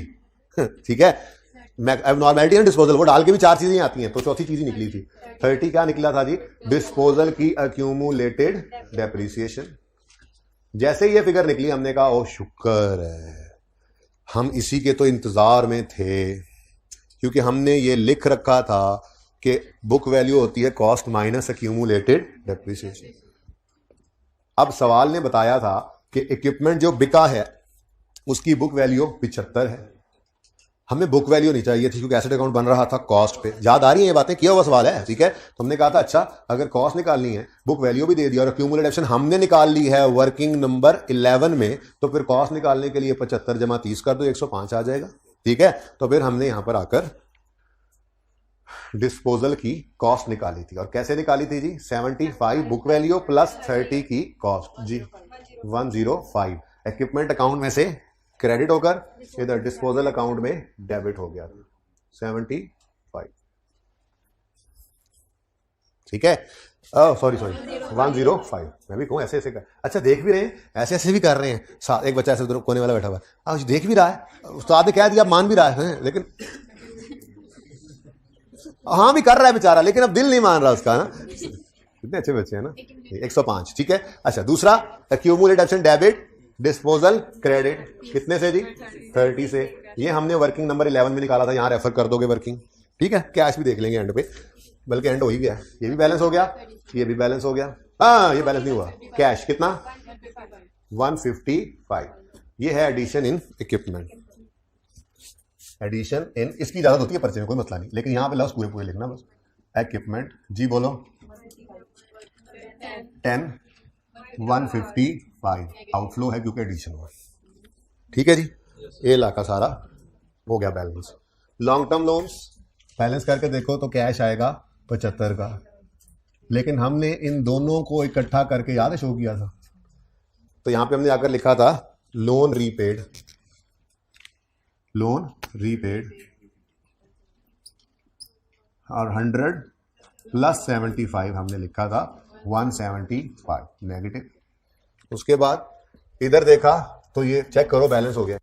ठीक है, अब नॉर्मैलिटी एंड डिस्पोजल वो डाल के भी 4 चीजें आती हैं, तो चौथी चीज ही निकली थी। 30 क्या निकला था जी? डिस्पोजल की अक्यूमुलेटेड डेप्रिसिएशन। जैसे ही ये फिगर निकली हमने कहा ओ शुक्र है, हम इसी के तो इंतजार में थे, क्योंकि हमने ये लिख रखा था कि बुक वैल्यू होती है कॉस्ट माइनस अक्यूमुलेटेड डेप्रिसिएशन। अब सवाल ने बताया था कि इक्विपमेंट जो बिका है उसकी बुक वैल्यू 75 है, हमें बुक वैल्यू नहीं चाहिए थी क्योंकि एसेट अकाउंट बन रहा था कॉस्ट पे। याद आ रही है ये बातें, किया हुआ सवाल है, ठीक है। तो हमने कहा था अच्छा अगर कॉस्ट निकालनी है, बुक वैल्यू भी दे दिया और अक्यूमुलेटेड एक्शन हमने निकाल ली है वर्किंग नंबर 11 में, तो फिर कॉस्ट निकालने के लिए 75 जमा 30 कर दो, 105 आ जाएगा, ठीक है। तो फिर हमने यहां पर आकर डिस्पोजल की कॉस्ट निकाली थी, और कैसे निकाली थी जी? 75 बुक वैल्यू प्लस 30 की कॉस्ट जी, 105 इक्विपमेंट अकाउंट में से क्रेडिट होकर इधर डिस्पोजल अकाउंट में डेबिट हो गया, 75, ठीक है। सॉरी 105, मैं भी कहूं ऐसे ऐसे कर, अच्छा देख भी रहे हैं, ऐसे ऐसे भी कर रहे हैं, साथ एक बच्चा ऐसे उधर कोने वाला बैठा हुआ है, देख भी रहा है, उस्ताद ने कह दिया मान भी रहा है, लेकिन हाँ भी कर रहा है बेचारा, लेकिन अब दिल नहीं मान रहा उसका ना। कितने अच्छे बच्चे हैं ना, 105, ठीक है। अच्छा दूसरा accumulated action debit, disposal credit, कितने से जी? 30 से। ये हमने वर्किंग नंबर 11 में निकाला था, यहां रेफर कर दोगे वर्किंग, ठीक है। कैश भी देख लेंगे एंड पे, बल्कि एंड हो ही गया, ये भी बैलेंस हो गया, ये भी बैलेंस हो गया, हाँ ये बैलेंस नहीं हुआ। कैश कितना? 155। ये है addition in equipment, addition in, इसकी इजाजत होती है पर्चे में, कोई मसला नहीं, लेकिन यहां पे लफ्ज पूरे पूरे लिखना बस। इक्विपमेंट जी बोलो 10 155 आउटफ्लो है क्योंकि एडिशन हुआ, ठीक है जी। ये इलाका सारा हो गया balance. Long term loans balance करके देखो तो कैश आएगा 75 का, लेकिन हमने इन दोनों को इकट्ठा करके याद है शो किया था, तो यहां पे हमने आकर लिखा था लोन रीपेड, लोन रीपेड, और 100 प्लस 75 हमने लिखा था 175 नेगेटिव। उसके बाद इधर देखा तो ये चेक करो बैलेंस हो गया,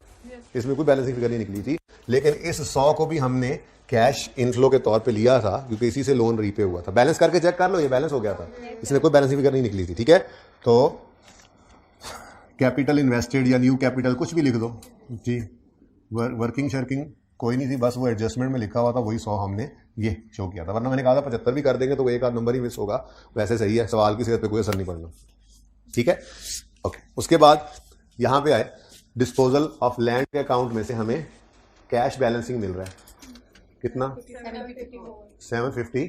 इसमें कोई बैलेंसिंग फिगर नहीं निकली थी, लेकिन इस 100 को भी हमने कैश इनफ्लो के तौर पे लिया था क्योंकि इसी से लोन रीपे हुआ था। बैलेंस करके चेक कर लो, ये बैलेंस हो गया था, इसमें कोई बैलेंसिंग फिगर नहीं निकली थी, ठीक है। तो कैपिटल इन्वेस्टेड या न्यू कैपिटल कुछ भी लिख दो जी, वर्किंग शर्किंग कोई नहीं थी, बस वो एडजस्टमेंट में लिखा हुआ था, वही 100 हमने ये शो किया था, वरना मैंने कहा था 75 भी कर देंगे तो वो एक आध नंबर ही मिस होगा, वैसे सही है, सवाल की सेहत पे कोई असर नहीं पड़ना, ठीक है। ओके, उसके बाद यहां पे आए डिस्पोजल ऑफ लैंड के अकाउंट में से हमें कैश बैलेंसिंग मिल रहा है, कितना? 750,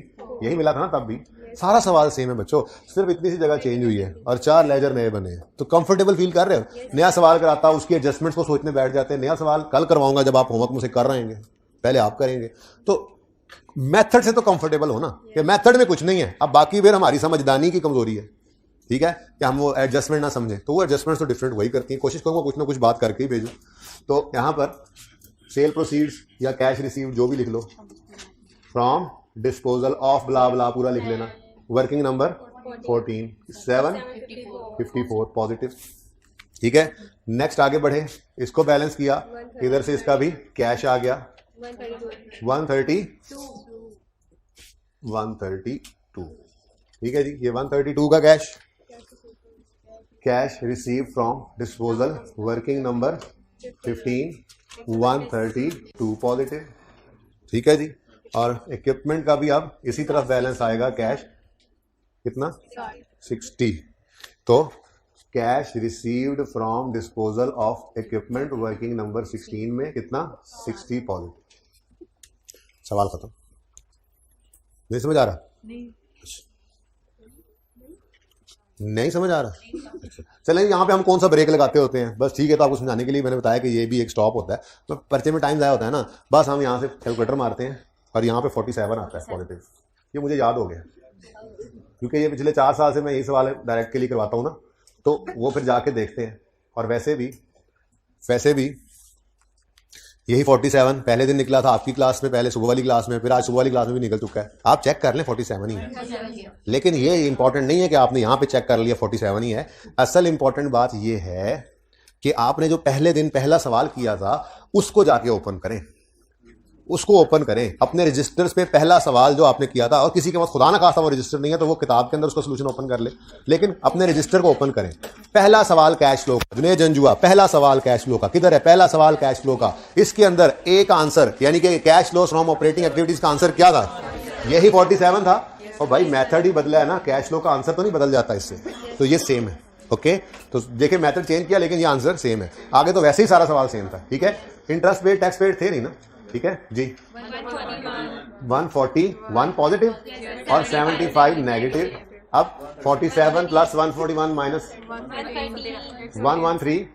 यही मिला था ना तब भी, सारा सवाल सेम है बच्चों, सिर्फ इतनी सी जगह चेंज हुई है और 4 लेजर नए बने हैं, तो कंफर्टेबल फील कर रहे हो? नया सवाल कराता उसकी एडजस्टमेंट्स को सोचने बैठ जाते हैं, नया सवाल कल करवाऊंगा जब आप होमवर्क मुझसे कर रहे हैं, पहले आप करेंगे, तो मेथड से तो कंफर्टेबल हो ना, कि मेथड में कुछ नहीं है, अब बाकी फिर हमारी समझदानी की कमजोरी है, ठीक है, कि हम वो एडजस्टमेंट ना समझें, तो वो एडजस्टमेंट तो डिफरेंट वही करती है, कोशिश करूंगा कुछ ना कुछ बात करके ही भेजूं। तो यहां पर सेल प्रोसीड्स या कैश रिसीव जो भी लिख लो, फ्रॉम डिस्पोजल ऑफ ब्ला ब्ला पूरा लिख लेना, वर्किंग नंबर 14 754 पॉजिटिव, ठीक है। नेक्स्ट आगे बढ़े, इसको बैलेंस किया, इधर से इसका भी कैश आ गया 132, ठीक है जी, ये 132 का cash, cash receive from disposal working number 15 132 positive, ठीक है जी। और इक्विपमेंट का भी अब इसी तरफ बैलेंस आएगा, कैश कितना? 60, तो cash received from disposal of equipment working number 16 में कितना? 60 पॉजिटिव। सवाल खत्म, नहीं समझ आ रहा? नहीं। नहीं समझ आ रहा? चलें, यहाँ पे हम कौन सा ब्रेक लगाते होते हैं, बस ठीक है। तो आपको समझाने के लिए मैंने बताया कि ये भी एक स्टॉप होता है, तो पर्चे में टाइम ज़ाया होता है ना। बस हम यहाँ से कैलकुलेटर मारते हैं और यहाँ पे 47 आता है पॉजिटिव। ये मुझे याद हो गया क्योंकि ये पिछले 4 साल से मैं यही सवाल डायरेक्ट के लिए करवाता हूँ ना, तो वो फिर जाके देखते हैं। और वैसे भी यही 47 पहले दिन निकला था आपकी क्लास में, पहले सुबह वाली क्लास में, फिर आज सुबह वाली क्लास में भी निकल चुका है। आप चेक कर लें 47 ही है। लेकिन ये इंपॉर्टेंट नहीं है कि आपने यहाँ पे चेक कर लिया 47 ही है। असल इंपॉर्टेंट बात ये है कि आपने जो पहले दिन पहला सवाल किया था उसको जाके ओपन करें, उसको ओपन करें अपने रजिस्टर्स पे। पहला सवाल जो आपने किया था, और किसी के पास खुदा ना खासा वो रजिस्टर नहीं है तो वो किताब के अंदर उसका सोल्यूशन ओपन कर ले, लेकिन अपने रजिस्टर को ओपन करें। पहला सवाल कैश फ्लो का, जुनेद जंजुआ, पहला सवाल कैश फ्लो का किधर है? पहला सवाल कैश फ्लो का, इसके अंदर एक आंसर यानी कि cash flow from operating activities का आंसर क्या था? यही 47 था। और भाई मेथड ही बदला है ना, कैश फ्लो का आंसर तो नहीं बदल जाता इससे, तो ये सेम है। ओके, तो देखिए मेथड चेंज किया लेकिन ये आंसर सेम है। आगे तो वैसे ही सारा सवाल सेम था। ठीक है, इंटरेस्ट पेड टैक्स पेड थे नहीं ना? ठीक है जी, 141 पॉजिटिव और 75 नेगेटिव। अब 47 प्लस 141 माइनस 113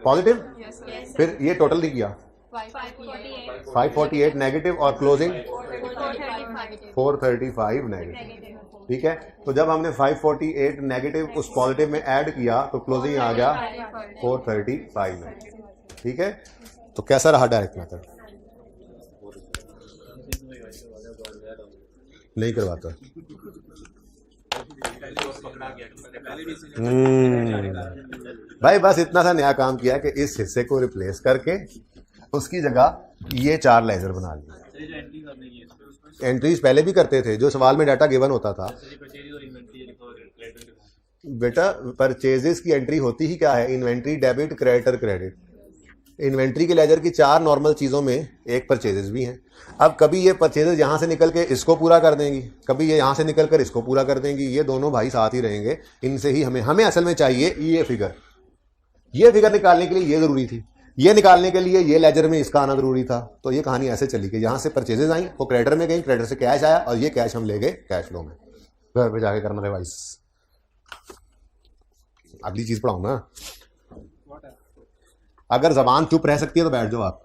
पॉजिटिव। फिर ये टोटल नहीं किया, 548 नेगेटिव और क्लोजिंग 435 नेगेटिव। ठीक है, तो जब हमने 548 नेगेटिव उस पॉजिटिव में ऐड किया तो क्लोजिंग आ गया 435 नेगेटिव। ठीक है, तो कैसा रहा डायरेक्ट मेथड? नहीं करवाता। भाई बस इतना सा नया काम किया कि इस हिस्से को रिप्लेस करके उसकी जगह ये 4 लेजर बना लिए। एंट्रीज पहले भी करते थे, जो सवाल में डाटा गिवन होता था। बेटा परचेजेस की एंट्री होती ही क्या है? Inventory, debit, creditor, credit. Inventory के लेजर की 4 नॉर्मल चीज़ों में एक परचेजेस भी हैं। अब कभी ये परचेजेस यहाँ से निकल के इसको पूरा कर देंगी, कभी ये यहाँ से निकल कर इसको पूरा कर देंगी। ये दोनों भाई साथ ही रहेंगे। इनसे ही हमें असल में चाहिए ये फिगर। ये फिगर निकालने के लिए ये ज़रूरी थी, ये निकालने के लिए ये लेजर में इसका आना ज़रूरी था। तो ये कहानी ऐसे चली कि यहाँ से परचेजेस आई, वो क्रेडिटर में गई, क्रेडिटर से कैश आया और ये कैश हम ले गए कैश फ्लो में। घर पे जाके करना रिवाइज। अगली चीज़ पढ़ाऊँ ना? अगर जबान चुप रह सकती है तो बैठ जाओ आप।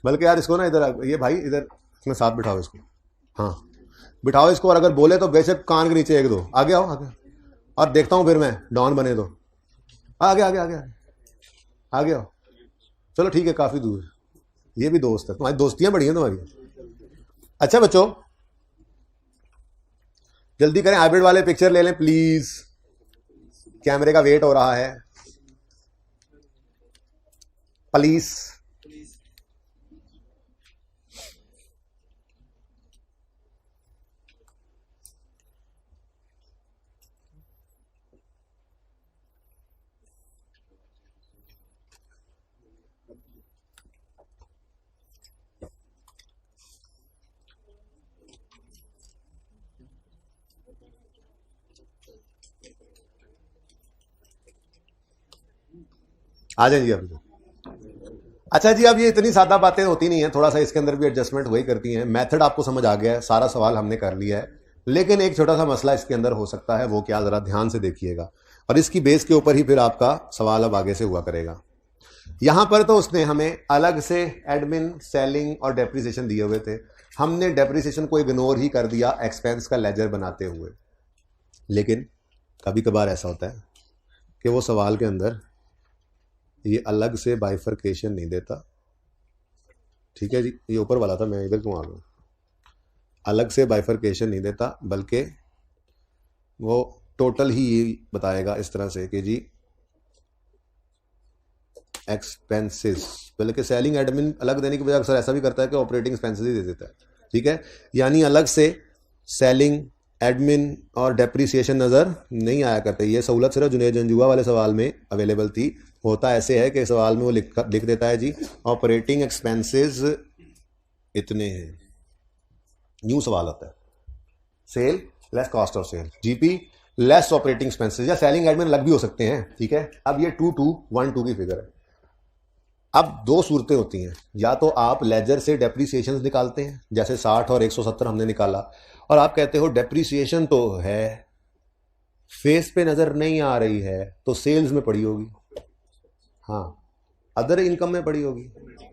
बल्कि यार इसको ना इधर, ये भाई इधर इसमें साथ बिठाओ इसको। हाँ बिठाओ इसको, और अगर बोले तो बेशक कान के नीचे 1 2 आगे आओ, आगे। और देखता हूँ फिर मैं डॉन बने तो आगे आगे आगे आगे आओ। चलो ठीक है, काफी दूर है। ये भी दोस्त है, तुम्हारी दोस्तियां बड़ी हैं तुम्हारी। अच्छा बच्चों जल्दी करें, हाइब्रिड वाले पिक्चर ले लें प्लीज, कैमरे का वेट हो रहा है प्लीज। आ जाए जी अभी। अच्छा जी, अब ये इतनी सादा बातें होती नहीं है, थोड़ा सा इसके अंदर भी एडजस्टमेंट वही करती हैं। मेथड आपको समझ आ गया है, सारा सवाल हमने कर लिया है, लेकिन एक छोटा सा मसला इसके अंदर हो सकता है। वो क्या, जरा ध्यान से देखिएगा, और इसकी बेस के ऊपर ही फिर आपका सवाल अब आगे से हुआ करेगा। यहां पर तो उसने हमें अलग से एडमिन, सेलिंग और डेप्रिसिएशन दिए हुए थे। हमने डेप्रिसिएशन को इग्नोर ही कर दिया एक्सपेंस का लेजर बनाते हुए। लेकिन कभी कभार ऐसा होता है कि वो सवाल के अंदर ये अलग से बाइफर्केशन नहीं देता। ठीक है जी, ये ऊपर वाला था, मैं इधर क्यों आ गया? अलग से बाइफर्केशन नहीं देता, बल्कि वो टोटल ही ये बताएगा इस तरह से कि जी एक्सपेंसेस, बल्कि सेलिंग एडमिन अलग देने की बजाय अक्सर ऐसा भी करता है कि ऑपरेटिंग एक्सपेंसेस ही दे देता है। ठीक है, यानी अलग से सेलिंग, एडमिन और डेप्रिसिएशन नज़र नहीं आया करते। ये सहूलत सिर्फ जुनेद जंजुआ वाले सवाल में अवेलेबल थी। होता ऐसे है कि सवाल में वो लिख देता है जी ऑपरेटिंग एक्सपेंसेस इतने हैं, न्यू सवाल आता है, sale less cost of sale, GP less operating expenses, या सेलिंग एडमिन अलग भी हो सकते हैं। ठीक है, अब ये 2212 की फिगर है। अब 2 सूरतें होती हैं, या तो आप लेजर से डेप्रिसिएशन निकालते हैं, जैसे 60 और 170 हमने निकाला, और आप कहते हो डेप्रिसिएशन तो है, फेस पे नजर नहीं आ रही है, तो सेल्स में पड़ी होगी, हाँ अदर इनकम में पड़ी होगी,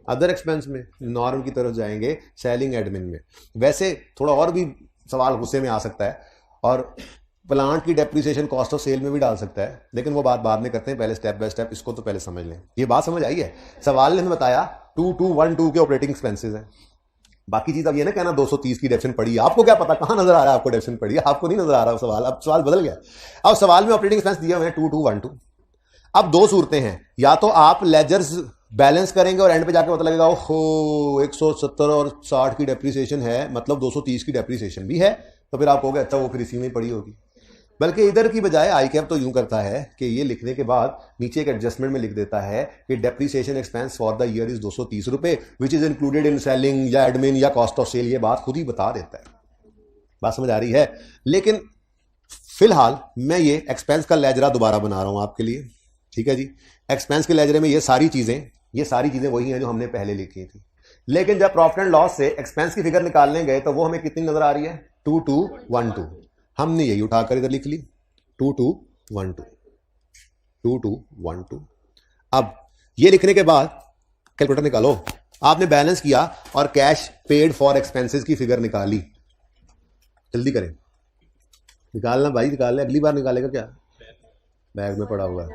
अदर एक्सपेंस में, नॉर्म की तरफ जाएंगे सेलिंग एडमिन में। वैसे थोड़ा और भी सवाल गुस्से में आ सकता है, और प्लांट की डेप्रिसिएशन कॉस्ट ऑफ सेल में भी डाल सकता है, लेकिन वो बात बाद में करते हैं, पहले स्टेप बाय स्टेप इसको तो पहले समझ लें। ये बात समझ आई है? सवाल ने हमें बताया 2212 के ऑपरेटिंग एक्सपेंसेस हैं, बाकी चीज अब ये ना कहना 230 की डेप्शन पड़ी, आपको क्या पता कहां नजर आ रहा है आपको डेप्शन पड़ी, आपको नहीं नजर आ रहा सवाल, अब सवाल बदल गया। अब सवाल में ऑपरेटिंग एक्सपेंस दिए हुए हैं 2212। अब दो सूरतें हैं, या तो आप लेजर्स बैलेंस करेंगे और एंड पे जाके पता लगेगा ओहो 170 और 60 की डेप्रिसिएशन है, मतलब 230 की डेप्रिसिएशन भी है, तो फिर आप कहोगे अच्छा वो फिर इसी में पड़ी होगी। बल्कि इधर की बजाय आईकैप तो यूं करता है कि ये लिखने के बाद नीचे एक एडजस्टमेंट में लिख देता है कि depreciation expense for the year is 230 रुपए which is included in selling या एडमिन या कॉस्ट ऑफ सेल, ये बात खुद ही बता देता है। बात समझ आ रही है? लेकिन फिलहाल मैं ये एक्सपेंस का लेजरा दोबारा बना रहा हूं आपके लिए, ठीक है जी। एक्सपेंस के लेजरे में ये सारी चीजें वही हैं जो हमने पहले लिखी थी, लेकिन जब प्रॉफिट एंड लॉस से एक्सपेंस की फिगर निकालने गए तो वो हमें कितनी नजर आ रही है? 2212। हमने यही उठाकर इधर लिख ली 2212। अब ये लिखने के बाद कैलकुलेटर निकालो, आपने बैलेंस किया और कैश पेड फॉर एक्सपेंसेस की फिगर निकाली। जल्दी करें, निकालना भाई, निकालना, अगली बार निकालेगा क्या? बैग में पड़ा हुआ है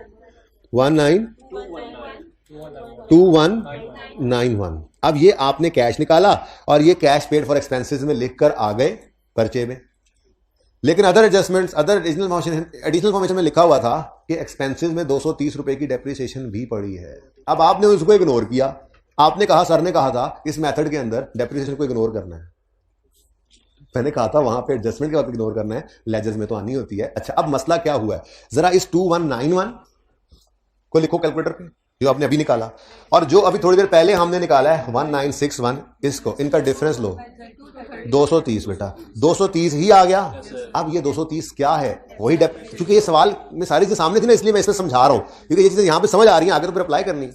2191। अब ये आपने कैश निकाला और ये कैश पेड फॉर एक्सपेंसेस में लिखकर आ गए पर्चे में, लेकिन other adjustments, other additional formation में लिखा हुआ था कि एक्सपेंसेस में 230 रुपए की डेप्रिसिएशन भी पड़ी है। अब आपने उसको इग्नोर किया, आपने कहा, सर ने कहा था इस मेथड के अंदर डेप्रिसिएशन को इग्नोर करना है, मैंने कहा था वहां पे एडजस्टमेंट के बाद इग्नोर करना है, लेजर्स में तो आनी होती है। अच्छा, अब मसला क्या हुआ है, जरा इस 2191 को लिखो कैलकुलेटर पे, जो आपने अभी निकाला, और जो अभी थोड़ी देर पहले हमने निकाला है 1961, इसको, इनका डिफरेंस लो 230। बेटा 230 ही आ गया। अब ये 230 क्या है? वही क्योंकि ये सवाल में सारी चीजें सामने थी ना, इसलिए मैं इसमें समझा रहा हूं, क्योंकि ये चीजें यहां पे समझ आ रही हैं, आगे तो फिर अप्लाई करनी है।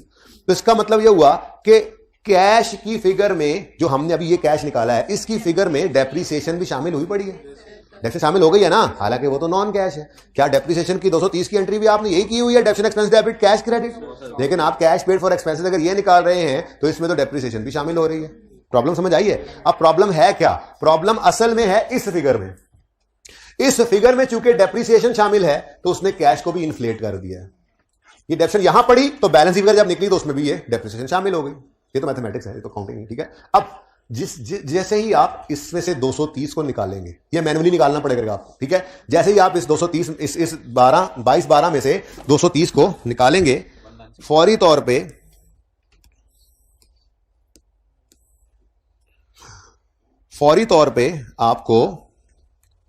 तो इसका मतलब ये हुआ कि कैश की फिगर में जो हमने अभी ये कैश निकाला है, इसकी फिगर में डेप्रिसिएशन भी शामिल हुई पड़ी है, डेप्रिसिएशन शामिल हो गई है ना, हालांकि वो तो नॉन कैश है। क्या डेप्रिसिएशन की 230 की एंट्री भी आपने यही की हुई है, depreciation expense debit cash credit, लेकिन आप कैश पेड फॉर एक्सपेंसेस अगर ये निकाल रहे हैं तो इसमें तो डेप्रिसिएशन भी शामिल हो रही है। प्रॉब्लम समझ आई है? अब प्रॉब्लम है क्या? प्रॉब्लम असल में है इस फिगर में। इस फिगर में चूंकि डेप्रिसिएशन शामिल है तो उसने कैश को भी इन्फ्लेट कर दिया है। ये डेप्रिसिएशन यहां पड़ी तो बैलेंस फिगर जब निकली तो उसमें भी ये डेप्रिसिएशन शामिल हो गई। ये तो मैथमेटिक्स है, ये तो काउंटिंग है, ठीक है। अब जैसे ही आप इसमें से 230 को निकालेंगे, ये मैन्युअली निकालना पड़ेगा आपको, ठीक है। जैसे ही आप इस 230 इस 22-12 में से 230 को निकालेंगे, फौरी तौर पे आपको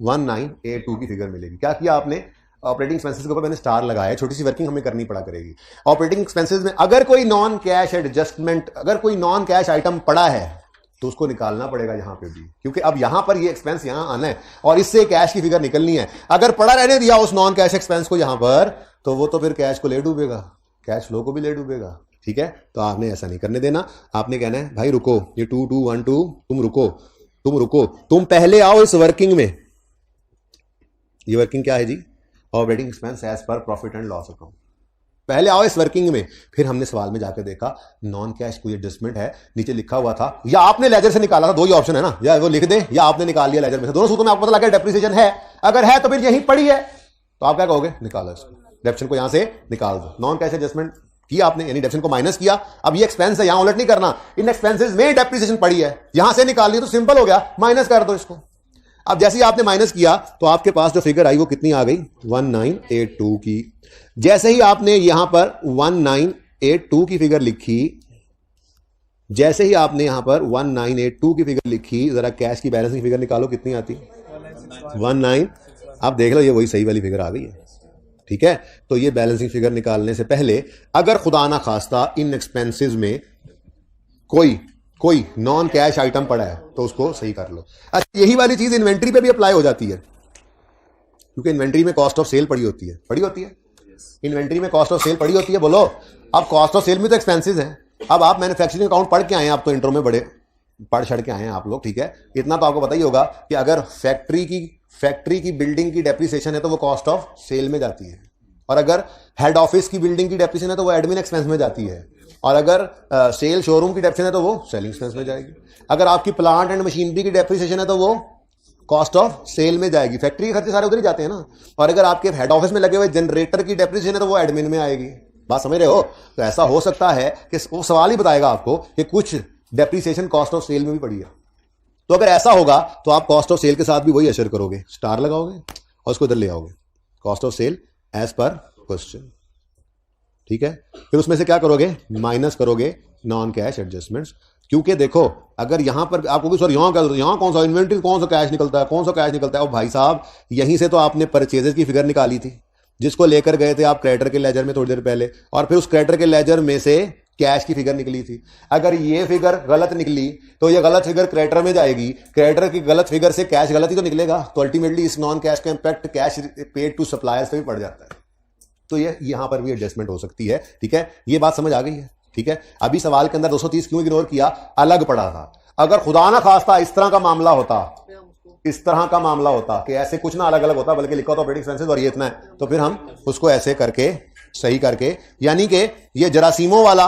1982 की फिगर मिलेगी। क्या किया आपने? ऑपरेटिंग एक्सपेंसेस के ऊपर मैंने स्टार लगाया, छोटी सी वर्किंग हमें करनी पड़ा करेगी। ऑपरेटिंग एक्सपेंसेस में अगर कोई नॉन कैश एडजस्टमेंट, अगर कोई नॉन कैश आइटम पड़ा है तो उसको निकालना पड़ेगा यहां पे भी, क्योंकि अब यहां पर ये एक्सपेंस यहां आना है और इससे कैश की फिगर निकलनी है। अगर पड़ा रहने दिया उस नॉन कैश एक्सपेंस को यहां पर, तो वो तो फिर कैश को ले डूबेगा, कैश फ्लो को भी ले डूबेगा, ठीक है। तो आपने ऐसा नहीं करने देना, आपने कहना है भाई रुको, ये 2212 तुम रुको, तुम पहले आओ इस वर्किंग में। ये वर्किंग क्या है जी? Operating expense as per profit and loss account. पहले आओ इस वर्किंग में। फिर हमने सवाल में जाकर देखा नॉन कैश कोई एडजस्टमेंट है, नीचे लिखा हुआ था, या आपने लेजर से निकाला था, दो ही ऑप्शन है ना, या वो लिख दे या आपने निकाल लिया लेजर में से, दोनों सूत्रों में आपको पता लगा डेप्रिसिएशन है। अगर है तो फिर यही पड़ी है, तो आप क्या कहोगे? निकालो इसको, डेप्रिसिएशन को यहां से निकाल दो। नॉन कैश एडजस्टमेंट किया आपने, यानी डेप्रिसिएशन को माइनस किया। अब ये एक्सपेंस है, यहां उलट नहीं करना, इन एक्सपेंसेस में डेप्रिसिएशन पड़ी है, यहां से निकाल ली तो सिंपल हो गया, माइनस कर दो इसको। अब जैसे ही आपने माइनस किया तो आपके पास जो फिगर आई वो कितनी आ गई? 1982 की। जैसे ही आपने यहां पर 1982 की फिगर लिखी, जैसे ही आपने यहां पर 1982 की फिगर लिखी, जरा कैश की बैलेंस की फिगर निकालो, कितनी आती? 19। अब देख लो, ये वही सही वाली फिगर आ गई है, ठीक है। तो ये बैलेंसिंग फिगर निकालने से पहले अगर खुदा ना खास्ता इन एक्सपेंसेस में कोई नॉन कैश आइटम पड़ा है तो उसको सही कर लो। अच्छा, यही वाली चीज इन्वेंट्री पे भी अप्लाई हो जाती है, क्योंकि इन्वेंट्री में कॉस्ट ऑफ सेल पड़ी होती है इन्वेंट्री में कॉस्ट ऑफ सेल पड़ी होती है। बोलो, अब कॉस्ट ऑफ सेल में तो एक्सपेंसेस हैं। अब आप मैन्युफैक्चरिंग अकाउंट पढ़ के आए हैं, आप तो इंट्रो में बड़े पढ़ छड़ के आए हैं आप लोग, ठीक है। इतना तो आपको पता ही होगा कि अगर फैक्ट्री की बिल्डिंग की डेप्रिसिएशन है तो वो कॉस्ट ऑफ सेल में जाती है, और अगर हेड ऑफिस की बिल्डिंग की डेप्रिसिएशन है तो वो एडमिन एक्सपेंस में जाती है, और अगर सेल शोरूम की डेप्रिसिएशन है तो वो सेलिंग एक्सपेंस में जाएगी। अगर आपकी प्लांट एंड मशीनरी की डेप्रिसिएशन है तो वो कॉस्ट ऑफ सेल में जाएगी। फैक्ट्री के खर्चे सारे उधर ही जाते हैं ना। और अगर आपके हेड ऑफिस में लगे हुए जनरेटर की डेप्रिसिएशन है तो वो एडमिन में आएगी। बात समझ रहे हो? तो ऐसा हो सकता है कि वो सवाल ही बताएगा आपको कि कुछ डेप्रिसिएशन कॉस्ट ऑफ सेल में भी पड़ी है। तो अगर ऐसा होगा तो आप कॉस्ट ऑफ सेल के साथ भी वही अशर करोगे, स्टार लगाओगे और उसको इधर ले आओगे, cost of sale as per question, ठीक है। फिर उसमें से क्या करोगे? माइनस करोगे नॉन कैश एडजस्टमेंट्स। क्योंकि देखो अगर यहां पर आपको भी सर यहां कौन सा इन्वेंट्री, कौन सा कैश निकलता है, कौन सा कैश निकलता है? और भाई साहब यहीं से तो आपने परचेजेस की फिगर निकाली थी जिसको लेकर गए थे आप क्रेडिटर के लेजर में थोड़ी देर पहले, और फिर उस क्रेडिटर के लेजर में से कैश की फिगर निकली थी। अगर ये फिगर गलत निकली तो ये गलत फिगर क्रेडिटर में जाएगी, क्रेडिटर की गलत फिगर से कैश गलत ही तो निकलेगा। तो अल्टीमेटली इस नॉन कैश का impact cash paid to suppliers पे भी पड़ जाता है। तो ये यहां पर भी एडजस्टमेंट हो सकती है, ठीक है। ये बात समझ आ गई है, ठीक है। अभी सवाल के अंदर 230 क्यों इग्नोर किया? अलग पड़ा था। अगर खुदा ना खास्ता इस तरह का मामला होता, इस तरह का मामला होता कि ऐसे कुछ ना अलग अलग होता बल्कि लिखा होता ऑपरेटिंग एक्सपेंसेस और ये इतना है, तो फिर हम उसको ऐसे करके सही करके, यानी कि ये जरासीमों वाला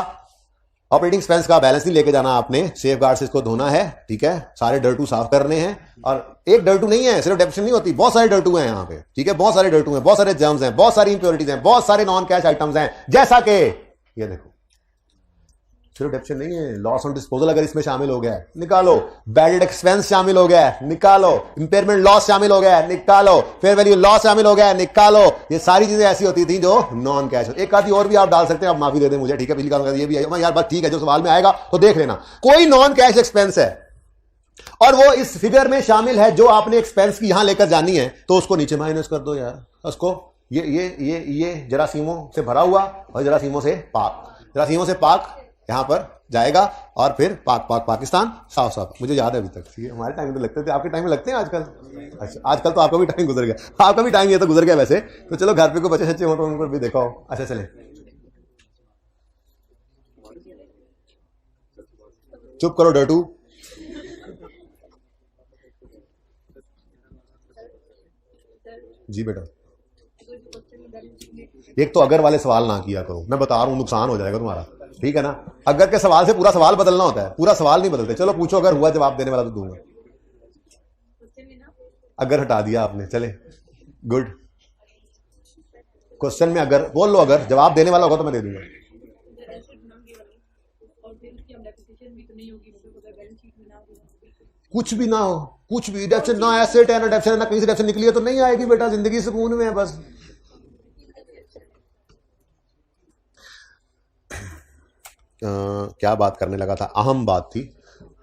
ऑपरेटिंग एक्सपेंस का बैलेंस नहीं लेके जाना आपने, सेफ गार्ड से इसको धोना है, ठीक है। सारे डर्टू साफ करने हैं, और एक डर्टू नहीं है, सिर्फ डेप्रिसिएशन नहीं होती, बहुत सारे डर्टू हैं यहाँ पे, ठीक है। बहुत सारे डर्टू हैं, बहुत सारे जर्म्स हैं, बहुत सारी इंप्योरिटीज हैं, बहुत सारे नॉन कैश आइटम्स हैं, जैसा कि ये देखो सिर्फ डेप्रिसिएशन नहीं है, लॉस ऑन डिस्पोजल अगर इसमें शामिल हो गया है निकालो, बैड एक्सपेंस शामिल हो गया है निकालो, इंपेयरमेंट लॉस शामिल हो गया है निकालो, फेयर वैल्यू लॉस शामिल हो गया है निकालो। ये सारी चीजें ऐसी होती थी जो नॉन कैश। एक आधी और भी आप डाल सकते हैं, आप माफी दे दें मुझे, ठीक है। पिछली बार ये भी यार बात ठीक है, जो सवाल में आएगा तो देख लेना। कोई नॉन कैश एक्सपेंस है और वो इस फिगर में शामिल है जो आपने एक्सपेंस की यहां लेकर जानी है, तो उसको नीचे माइनस कर दो यार। उसको ये जरासीमों से भरा हुआ और जरासीमों से पाक यहां पर जाएगा, और फिर पाकिस्तान साफ साफ। मुझे याद है अभी तक, हमारे टाइम में तो लगते थे, आपके टाइम में लगते हैं आजकल? अच्छा, आजकल तो आपका भी टाइम गुजर गया, आपका भी टाइम ये तो गुजर गया वैसे। तो चलो घर पे कोई बच्चे सच्चे हो तो उनको भी देखा हो। अच्छा चले, चुप करो डर्टू। जी बेटा, एक तो अगर वाले सवाल ना किया करो, मैं बता रहा हूं नुकसान हो जाएगा तुम्हारा, ठीक है ना। अगर के सवाल से पूरा सवाल बदलना होता है, पूरा सवाल नहीं बदलते। चलो पूछो, अगर हुआ जवाब देने वाला तो दूंगा। अगर हटा दिया आपने, चले गुड। क्वेश्चन में अगर बोल लो, अगर जवाब देने वाला होगा तो मैं दे दूंगा। कुछ भी ना हो, कुछ भी डेप्रिसिएशन ना एसेट है ना डेप्रिसिएशन, ना कहीं से डेप्रिसिएशन निकली है तो नहीं आएगी बेटा, जिंदगी सुकून में है बस। क्या बात करने लगा था? अहम बात थी,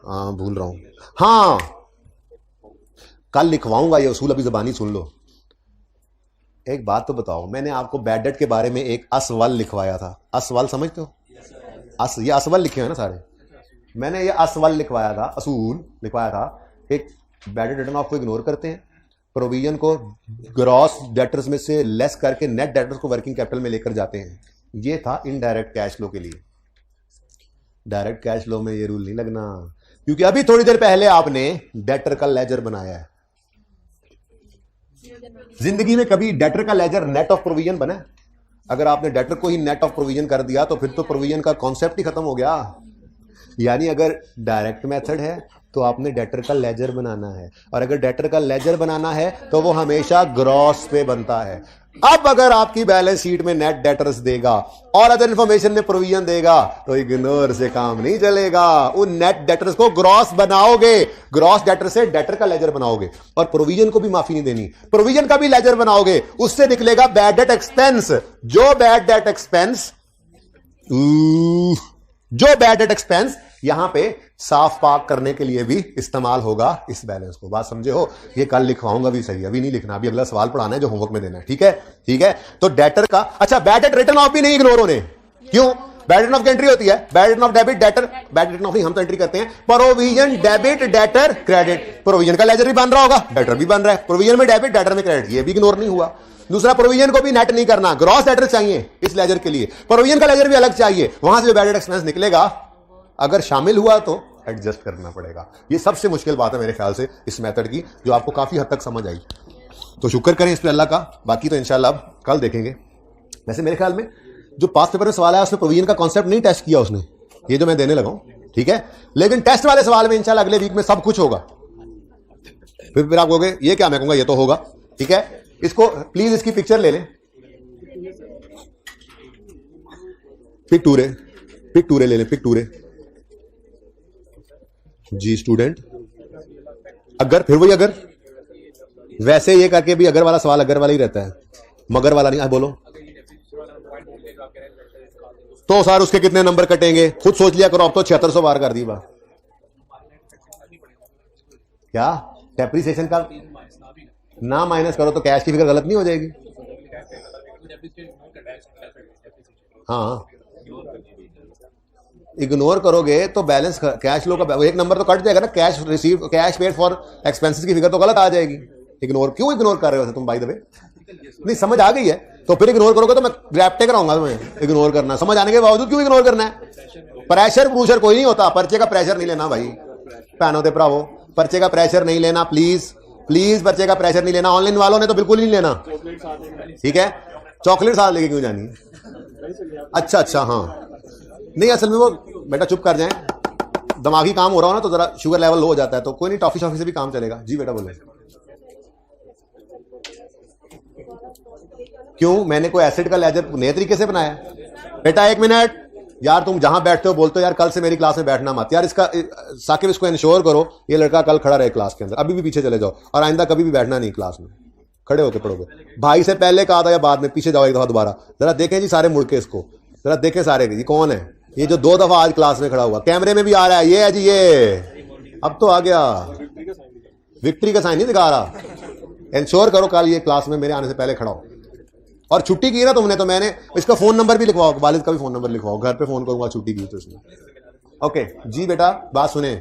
भूल रहा हूं। हाँ, कल लिखवाऊंगा ये उसूल, अभी जबानी सुन लो। एक बात तो बताओ, मैंने आपको बैड डेट के बारे में एक असवल लिखवाया था। असवल समझते हो? ये असवल लिखे हैं ना सारे। मैंने ये असवल लिखवाया था, असूल लिखवाया था। एक बैड डेट रिटर्न ऑफ को इग्नोर करते हैं, प्रोविजन को ग्रॉस डेटर्स में से लेस करके नेट डेटर्स को वर्किंग कैपिटल में लेकर जाते हैं। ये था इनडायरेक्ट कैश फ्लो के लिए। डायरेक्ट कैश फ्लो में ये रूल नहीं लगना, क्योंकि अभी थोड़ी देर पहले आपने डेटर का लेजर बनाया है। जिंदगी में कभी डेटर का लेजर नेट ऑफ प्रोविजन बना? अगर आपने डेटर को ही नेट ऑफ प्रोविजन कर दिया तो फिर तो प्रोविजन का कॉन्सेप्ट ही खत्म हो गया। यानी अगर डायरेक्ट मेथड है तो आपने डेटर का लेजर बनाना है, और अगर डेटर का लेजर बनाना है तो वो हमेशा ग्रॉस पे बनता है। अब अगर आपकी बैलेंस शीट में नेट डेटर्स देगा और अदर इंफॉर्मेशन में प्रोविजन देगा तो इग्नोर से काम नहीं चलेगा। उन नेट डेटर्स को ग्रॉस बनाओगे, ग्रॉस डेटर से डेटर का लेजर बनाओगे, और प्रोविजन को भी माफी नहीं देनी, प्रोविजन का भी लेजर बनाओगे। उससे निकलेगा बैड डेट एक्सपेंस। जो बैड डेट एक्सपेंस यहां पे साफ पाक करने के लिए भी इस्तेमाल होगा इस बैलेंस को। बात समझे हो? ये कल लिखवाऊंगा भी सही, अभी नहीं लिखना, अभी अगला सवाल पढ़ाना है जो होमवर्क में देना है, ठीक है? ठीक है, तो डेटर का, अच्छा बैड डेट रिटर्न ऑफ भी नहीं इग्नोर होने। क्यों? बैड रिटर्न ऑफ की एंट्री होती है, bad return of debit debtor, bad return of नहीं हम तो एंट्री करते हैं, provision debit debtor credit. Provision का लेजर भी बन रहा होगा, डेटर भी बन रहा है, प्रोविजन में डेबिट डेटर में क्रेडिट, ये भी इग्नोर नहीं हुआ। दूसरा, प्रोविजन को भी नेट नहीं करना, ग्रॉस डेटर चाहिए इस लेजर के लिए, प्रोविजन का लेजर भी अलग चाहिए। वहां से जो बैड डेट एक्सपेंस निकलेगा अगर शामिल हुआ तो एडजस्ट करना पड़ेगा। ये सबसे मुश्किल बात है मेरे ख्याल से इस मेथड की, जो आपको काफ़ी हद तक समझ आई। तो शुक्र करें इस पर अल्लाह का, बाकी तो इंशाल्लाह अब कल देखेंगे। वैसे मेरे ख्याल में जो पास्ट पेपर में सवाल आया उसमें प्रोविजन का कॉन्सेप्ट नहीं टेस्ट किया उसने, ये जो मैं देने लगा हूं, ठीक है। लेकिन टेस्ट वाले सवाल में इंशाल्लाह अगले वीक में सब कुछ होगा। फिर आप कहोगे ये क्या, मैं कहूंगा ये तो होगा, ठीक है। इसको प्लीज इसकी पिक्चर ले लें, पिक टूरे ले लें, पिक टूरे जी स्टूडेंट। अगर, फिर वही अगर, वैसे ये करके भी अगर वाला सवाल अगर वाला ही रहता है, मगर वाला नहीं। बोलो तो सर उसके कितने नंबर कटेंगे, खुद सोच लिया करो। अब तो 7600 बार कर दी बात। क्या डेप्रिसिएशन का ना माइनस करो तो कैश की फिगर गलत नहीं हो जाएगी? हाँ, इग्नोर करोगे तो बैलेंस कैश फ्लो का एक नंबर तो कट जाएगा ना। Cash receive, cash paid for expenses की फिगर तो गलत आ जाएगी। इग्नोर क्यों इग्नोर कर रहे हो तुम? बाय द वे नहीं समझ आ गई है तो फिर इग्नोर करोगे तो मैं रैप्टे कराऊंगा तुम्हें। इग्नोर करना, समझ आने के बावजूद क्यों इग्नोर करना है? प्रेशर प्रूशर कोई नहीं होता, पर्चे का प्रेशर नहीं लेना भाई। भैनों ते भरावो, पर्चे का प्रेशर नहीं लेना प्लीज प्लीज, पर्चे का प्रेशर नहीं लेना। ऑनलाइन वालों ने तो बिल्कुल नहीं लेना, ठीक है। चॉकलेट साथ लेके क्यों जानी? अच्छा अच्छा, हाँ नहीं, असल में वो बेटा चुप कर जाए, दिमागी काम हो रहा हो ना तो जरा शुगर लेवल लो हो जाता है, तो कोई नहीं, टॉफी शॉफी से भी काम चलेगा। जी बेटा बोले। क्यों, मैंने कोई एसिड का लेजर नए तरीके से बनाया? बेटा एक मिनट यार, तुम जहां बैठते हो बोलते हो यार कल से मेरी क्लास में बैठना मत यार। इसका साकिब इसको इंश्योर करो ये लड़का कल खड़ा रहे क्लास के अंदर, अभी भी पीछे चले जाओ और आइंदा कभी भी बैठना नहीं क्लास में, खड़े होकर पढ़ोगे। भाई से पहले कहा था या बाद में? पीछे जाओ एक दफा दोबारा, जरा देखें जी सारे मुड़ के इसको, जरा देखें सारे। ये कौन है ये जो 2 दफा आज क्लास में खड़ा हुआ, कैमरे में भी आ रहा है? ये है जी, ये अब तो आ गया, विक्ट्री का साइन नहीं दिखा रहा। इंश्योर करो कल ये क्लास में मेरे आने से पहले खड़ा हो। और छुट्टी की ना तुमने तो मैंने इसका फोन नंबर भी लिखवाओ, वालिद का भी फोन नंबर लिखवाओ, घर पे फोन करूंगा छुट्टी की तो इसमें। ओके जी बेटा बात सुने,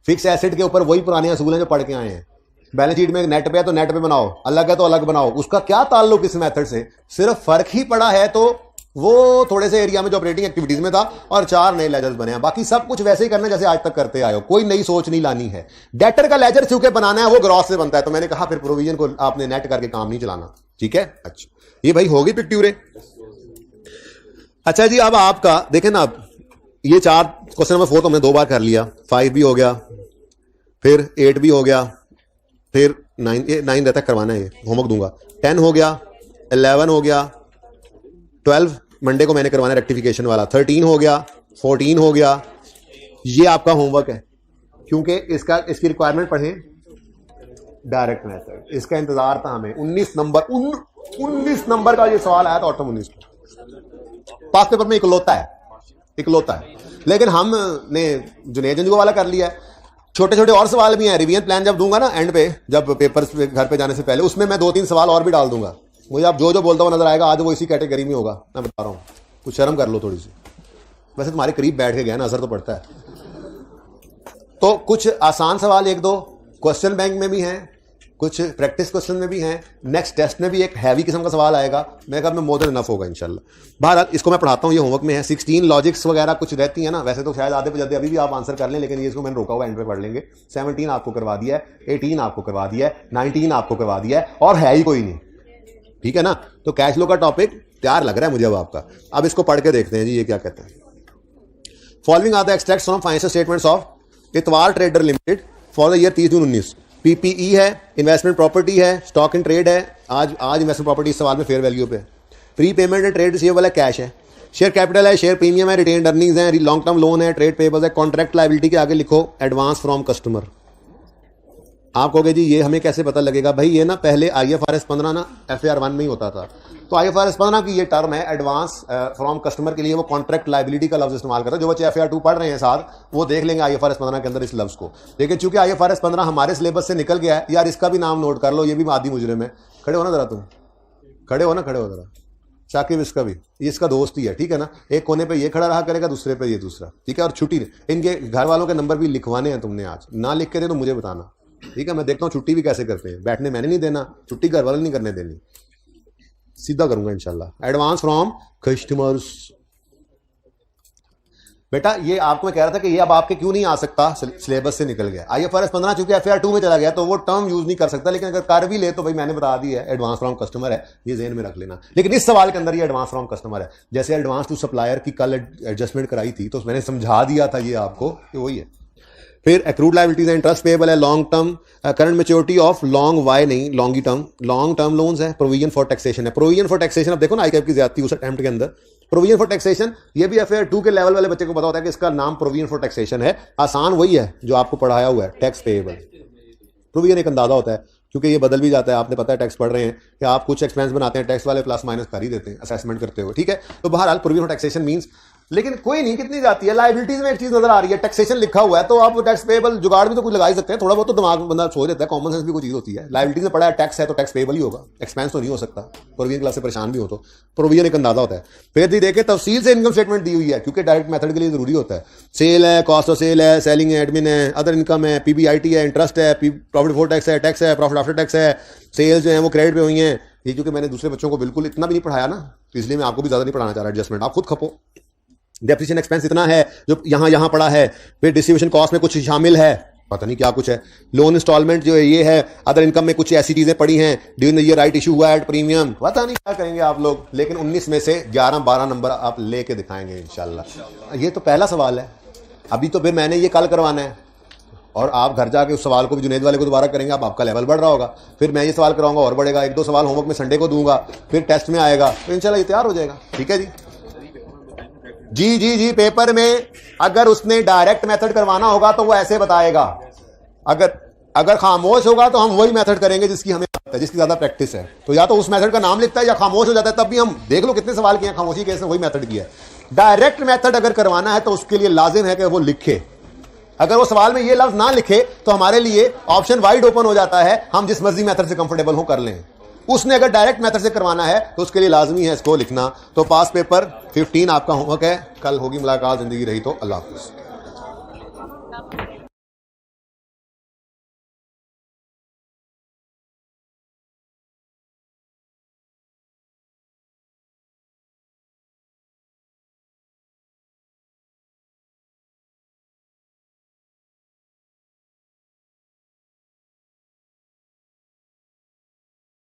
फिक्स एसिड के ऊपर वही पुराने असूल हैं जो पढ़ के आए हैं। बैलेंस शीट में नेट पे है तो नेट पे बनाओ, अलग है तो अलग बनाओ। उसका क्या ताल्लुक इस मेथड से? सिर्फ फर्क ही पड़ा है तो वो थोड़े से एरिया में जो ऑपरेटिंग एक्टिविटीज में था और 4 नए लेजर्स बने हैं, बाकी सब कुछ वैसे ही करना जैसे आज तक करते आए हो, कोई नई सोच नहीं लानी है। डेटर का लेजर चूंकि बनाना है वो ग्रॉस से बनता है, तो मैंने कहा फिर प्रोविजन को आपने नेट करके काम नहीं चलाना, ठीक है। अच्छा ये भाई होगी पिक्ट्यूरे। अच्छा जी अब आपका देखें ना, ये 4 क्वेश्चन नंबर 4 तो हमने 2 बार कर लिया, 5 भी हो गया, फिर 8 भी हो गया, फिर 9 रहता करवाना है, ये होमवर्क दूंगा। 10 हो गया, 11 हो गया, 12 मंडे को मैंने करवाना रेक्टिफिकेशन वाला, 13 हो गया, 14 हो गया। ये आपका होमवर्क है, क्योंकि इसकी रिक्वायरमेंट पढ़ें डायरेक्ट मेथड, इसका इंतजार था हमें। 19 नंबर का ये सवाल आया था ऑटम 19 पास पेपर में, इकलौता है। लेकिन हमने जुनेद जंजू वाला कर लिया है। छोटे छोटे और सवाल भी हैं, रिवीजन प्लान जब दूंगा ना एंड पे, जब पेपर पे घर पे जाने से पहले, उसमें मैं 2-3 सवाल और भी डाल दूंगा। मुझे आप जो बोलता हुआ नजर आएगा आज वो इसी कैटेगरी में होगा, मैं बता रहा हूं। कुछ शर्म कर लो थोड़ी सी, वैसे तुम्हारे करीब बैठ के गया ना, असर तो पड़ता है। तो कुछ आसान सवाल 1-2 क्वेश्चन बैंक में भी हैं, कुछ प्रैक्टिस क्वेश्चन में भी हैं, नेक्स्ट टेस्ट में भी एक हैवी किस्म का सवाल आएगा। मैं कहा मोर देन इनफ होगा इंशाल्लाह। बहरहाल इसको मैं पढ़ाता हूँ, ये होमवर्क में है। 16 लॉजिक्स वगैरह कुछ रहती है ना, वैसे तो शायद आधे पे जाते अभी भी आप आंसर कर लें, लेकिन ये इसको मैंने रोका हुआ, एंड पे पढ़ लेंगे। 17 आपको करवा दिया है, 18 आपको करवा दिया है, 19 आपको करवा दिया है, और है ही कोई नहीं, ठीक है ना। तो कैश फ्लो का टॉपिक तैयार लग रहा है मुझे अब आपका। अब इसको पढ़ के देखते हैं जी ये क्या कहते हैं। Following are the extracts from financial statements of Itwar trader limited for the year 30 June 19। PPE है, इन्वेस्टमेंट प्रॉपर्टी है, स्टॉक एंड ट्रेड है। आज इन्वेस्टमेंट प्रॉपर्टी इस सवाल में फेयर वैल्यू पे। Prepayment and trade receivable है, कैश है। शेयर कैपिटल है, शेयर प्रीमियम है, रिटेन्ड अर्निंग्स है, लॉन्ग टर्म लोन है, ट्रेड पेबल्स है। कॉन्ट्रैक्ट लायबिलिटी के आगे लिखो एडवांस फ्रॉम कस्टमर। आप कहोगे जी ये हमें कैसे पता लगेगा? भाई ये ना पहले IFRS 15 ना FAR 1 में ही होता था, तो IFRS 15 की ये टर्म है एडवांस फ्रॉम कस्टमर के लिए वो कॉन्ट्रैक्ट लायबिलिटी का लफ्ज इस्तेमाल करता है। जो बच्चे FAR 2 पढ़ रहे हैं साथ वो देख लेंगे IFRS 15 के अंदर इस लफ्ज को। लेकिन चूंकि IFRS 15 हमारे सिलेबस से निकल गया है, यार इसका भी नाम नोट कर लो, ये भी मादी मुजरिम है। खड़े हो ना जरा, तुम खड़े हो जरा। शाकिब इसका भी, ये इसका दोस्त ही है, ठीक है ना। एक कोने पे ये खड़ा रहा करेगा, दूसरे पे ये दूसरा, ठीक है। और छुट्टी इनके घर वालों के नंबर भी लिखवाने हैं तुमने, आज ना लिख के दे तो मुझे बताना, ठीक है। मैं देखता हूँ छुट्टी भी कैसे करते हैं, बैठने मैंने नहीं देना, छुट्टी घर वाले नहीं करने देनी, सीधा करूंगा इंशाल्लाह। Advance from customers. बेटा ये आपको मैं कह रहा था कि ये अब आपके क्यों नहीं आ सकता, सिलेबस से निकल गया। IFRS 15 चूंकि FAR 2 में चला गया तो वो टर्म यूज नहीं कर सकता, लेकिन अगर कर भी ले तो भाई मैंने बता दी है एडवांस फ्रॉम कस्टमर है, ये ज़हन में रख लेना। लेकिन इस सवाल के अंदर ये एडवांस फ्रॉम कस्टमर है। जैसे एडवांस टू सप्लायर की कल एडजस्टमेंट कराई थी तो मैंने समझा दिया था ये आपको कि वही है। फिर एक्रूड लायबिलिटीज है, इंटरेस्ट पेएबल है, long term, current maturity of long वाई नहीं long term, long term loans है, प्रोविजन फॉर टैक्सेशन है। प्रोविजन फॉर टैक्सेशन अब देखो ना ICAP की ज्यादती उस अटेम्प्ट के अंदर, प्रोविजन फॉर टैक्सेशन ये भी FAR 2 के लेवल वाले बच्चे को पता होता है कि इसका नाम प्रोविजन फॉर टैक्सेशन है। आसान वही है जो आपको पढ़ाया हुआ है, टैक्स पेएबल। प्रोविजन एक अंदाजा होता है क्योंकि ये बदल भी जाता है, आपने पता है टैक्स पढ़ रहे हैं कि आप कुछ एक्सपेंस बनाते हैं टैक्स वाले प्लस माइनस कर ही देते हैं असेसमेंट करते हुए, ठीक है। तो बहरहाल प्रोविजन फॉर टैक्सेशन मींस, लेकिन कोई नहीं कितनी जाती है। लायबिलिटीज में एक चीज नजर आ रही है, टैक्सेशन लिखा हुआ है तो आप टैक्स पेएबल जुगाड़ भी तो कुछ लगा ही सकते हैं, थोड़ा बहुत तो दिमाग बंदा सोच देता है, कॉमन सेंस भी कोई चीज होती है। लायबिलिटीज में पड़ा है टैक्स है तो टैक्स पेएबल ही होगा, एक्सपेंस तो नहीं हो सकता। प्रोविजन क्लास से परेशान भी हो तो प्रोविजन एक अंदाजा होता है। फिर भी देखे तफसील से इनकम स्टेटमेंट दी हुई है क्योंकि डायरेक्ट मेथड के लिए जरूरी होता है। सेल है, कॉस्ट ऑफ सेल है, सेलिंग है, एडमिन है, अदर इनकम है, PBIT है, इंटरेस्ट है, प्रॉफिट बिफोर टैक्स है, टैक्स है, प्रॉफिट आफ्टर टैक्स है, सेल्स जो है वो क्रेडिट पे हुई हैं। ये क्योंकि मैंने दूसरे बच्चों को बिल्कुल इतना भी नहीं पढ़ाया ना, तो इसलिए मैं आपको भी ज्यादा नहीं पढ़ाना चाह रहा, एडजस्टमेंट आप खुद खपो। डेप्रिसिएशन एक्सपेंस इतना है जो यहां पड़ा है, फिर डिस्ट्रीब्यूशन कॉस्ट में कुछ शामिल है, पता नहीं क्या कुछ है, लोन इंस्टॉलमेंट जो है ये है, अदर इनकम में कुछ ऐसी चीजें पड़ी हैं, during the year right issue हुआ एट प्रीमियम, पता नहीं क्या करेंगे आप लोग, लेकिन 19 में से 11-12 नंबर आप लेके दिखाएंगे इंशाल्लाह। ये तो पहला सवाल है, अभी तो फिर मैंने ये कल करवाना है और आप घर जाके उस सवाल को भी जुनेद वाले को दोबारा करेंगे, अब आपका लेवल बढ़ रहा होगा, फिर मैं ये सवाल कराऊंगा और बढ़ेगा, 1-2 सवाल होमवर्क में संडे को दूंगा, फिर टेस्ट में आएगा, तो इंशाल्लाह ये तैयार हो जाएगा। ठीक है जी, पेपर में अगर उसने डायरेक्ट मेथड करवाना होगा तो वो ऐसे बताएगा, अगर खामोश होगा तो हम वही मेथड करेंगे जिसकी हमें आता है, जिसकी ज्यादा प्रैक्टिस है, तो या तो उस मेथड का नाम लिखता है या खामोश हो जाता है, तब भी हम देख लो कितने सवाल किए, खामोशी केस में वही मेथड किया है। डायरेक्ट मेथड अगर करवाना है तो उसके लिए लाजिम है कि वो लिखे, अगर वो सवाल में ये लफ्ज ना लिखे तो हमारे लिए ऑप्शन वाइड ओपन हो जाता है, हम जिस मर्जी मेथड से कंफर्टेबल हो कर लें। उसने अगर डायरेक्ट मेथड से करवाना है तो उसके लिए लाजमी है इसको लिखना। तो पास पेपर 15 आपका होमवर्क है, कल होगी मुलाकात, जिंदगी रही तो अल्लाह हाफ़िज़।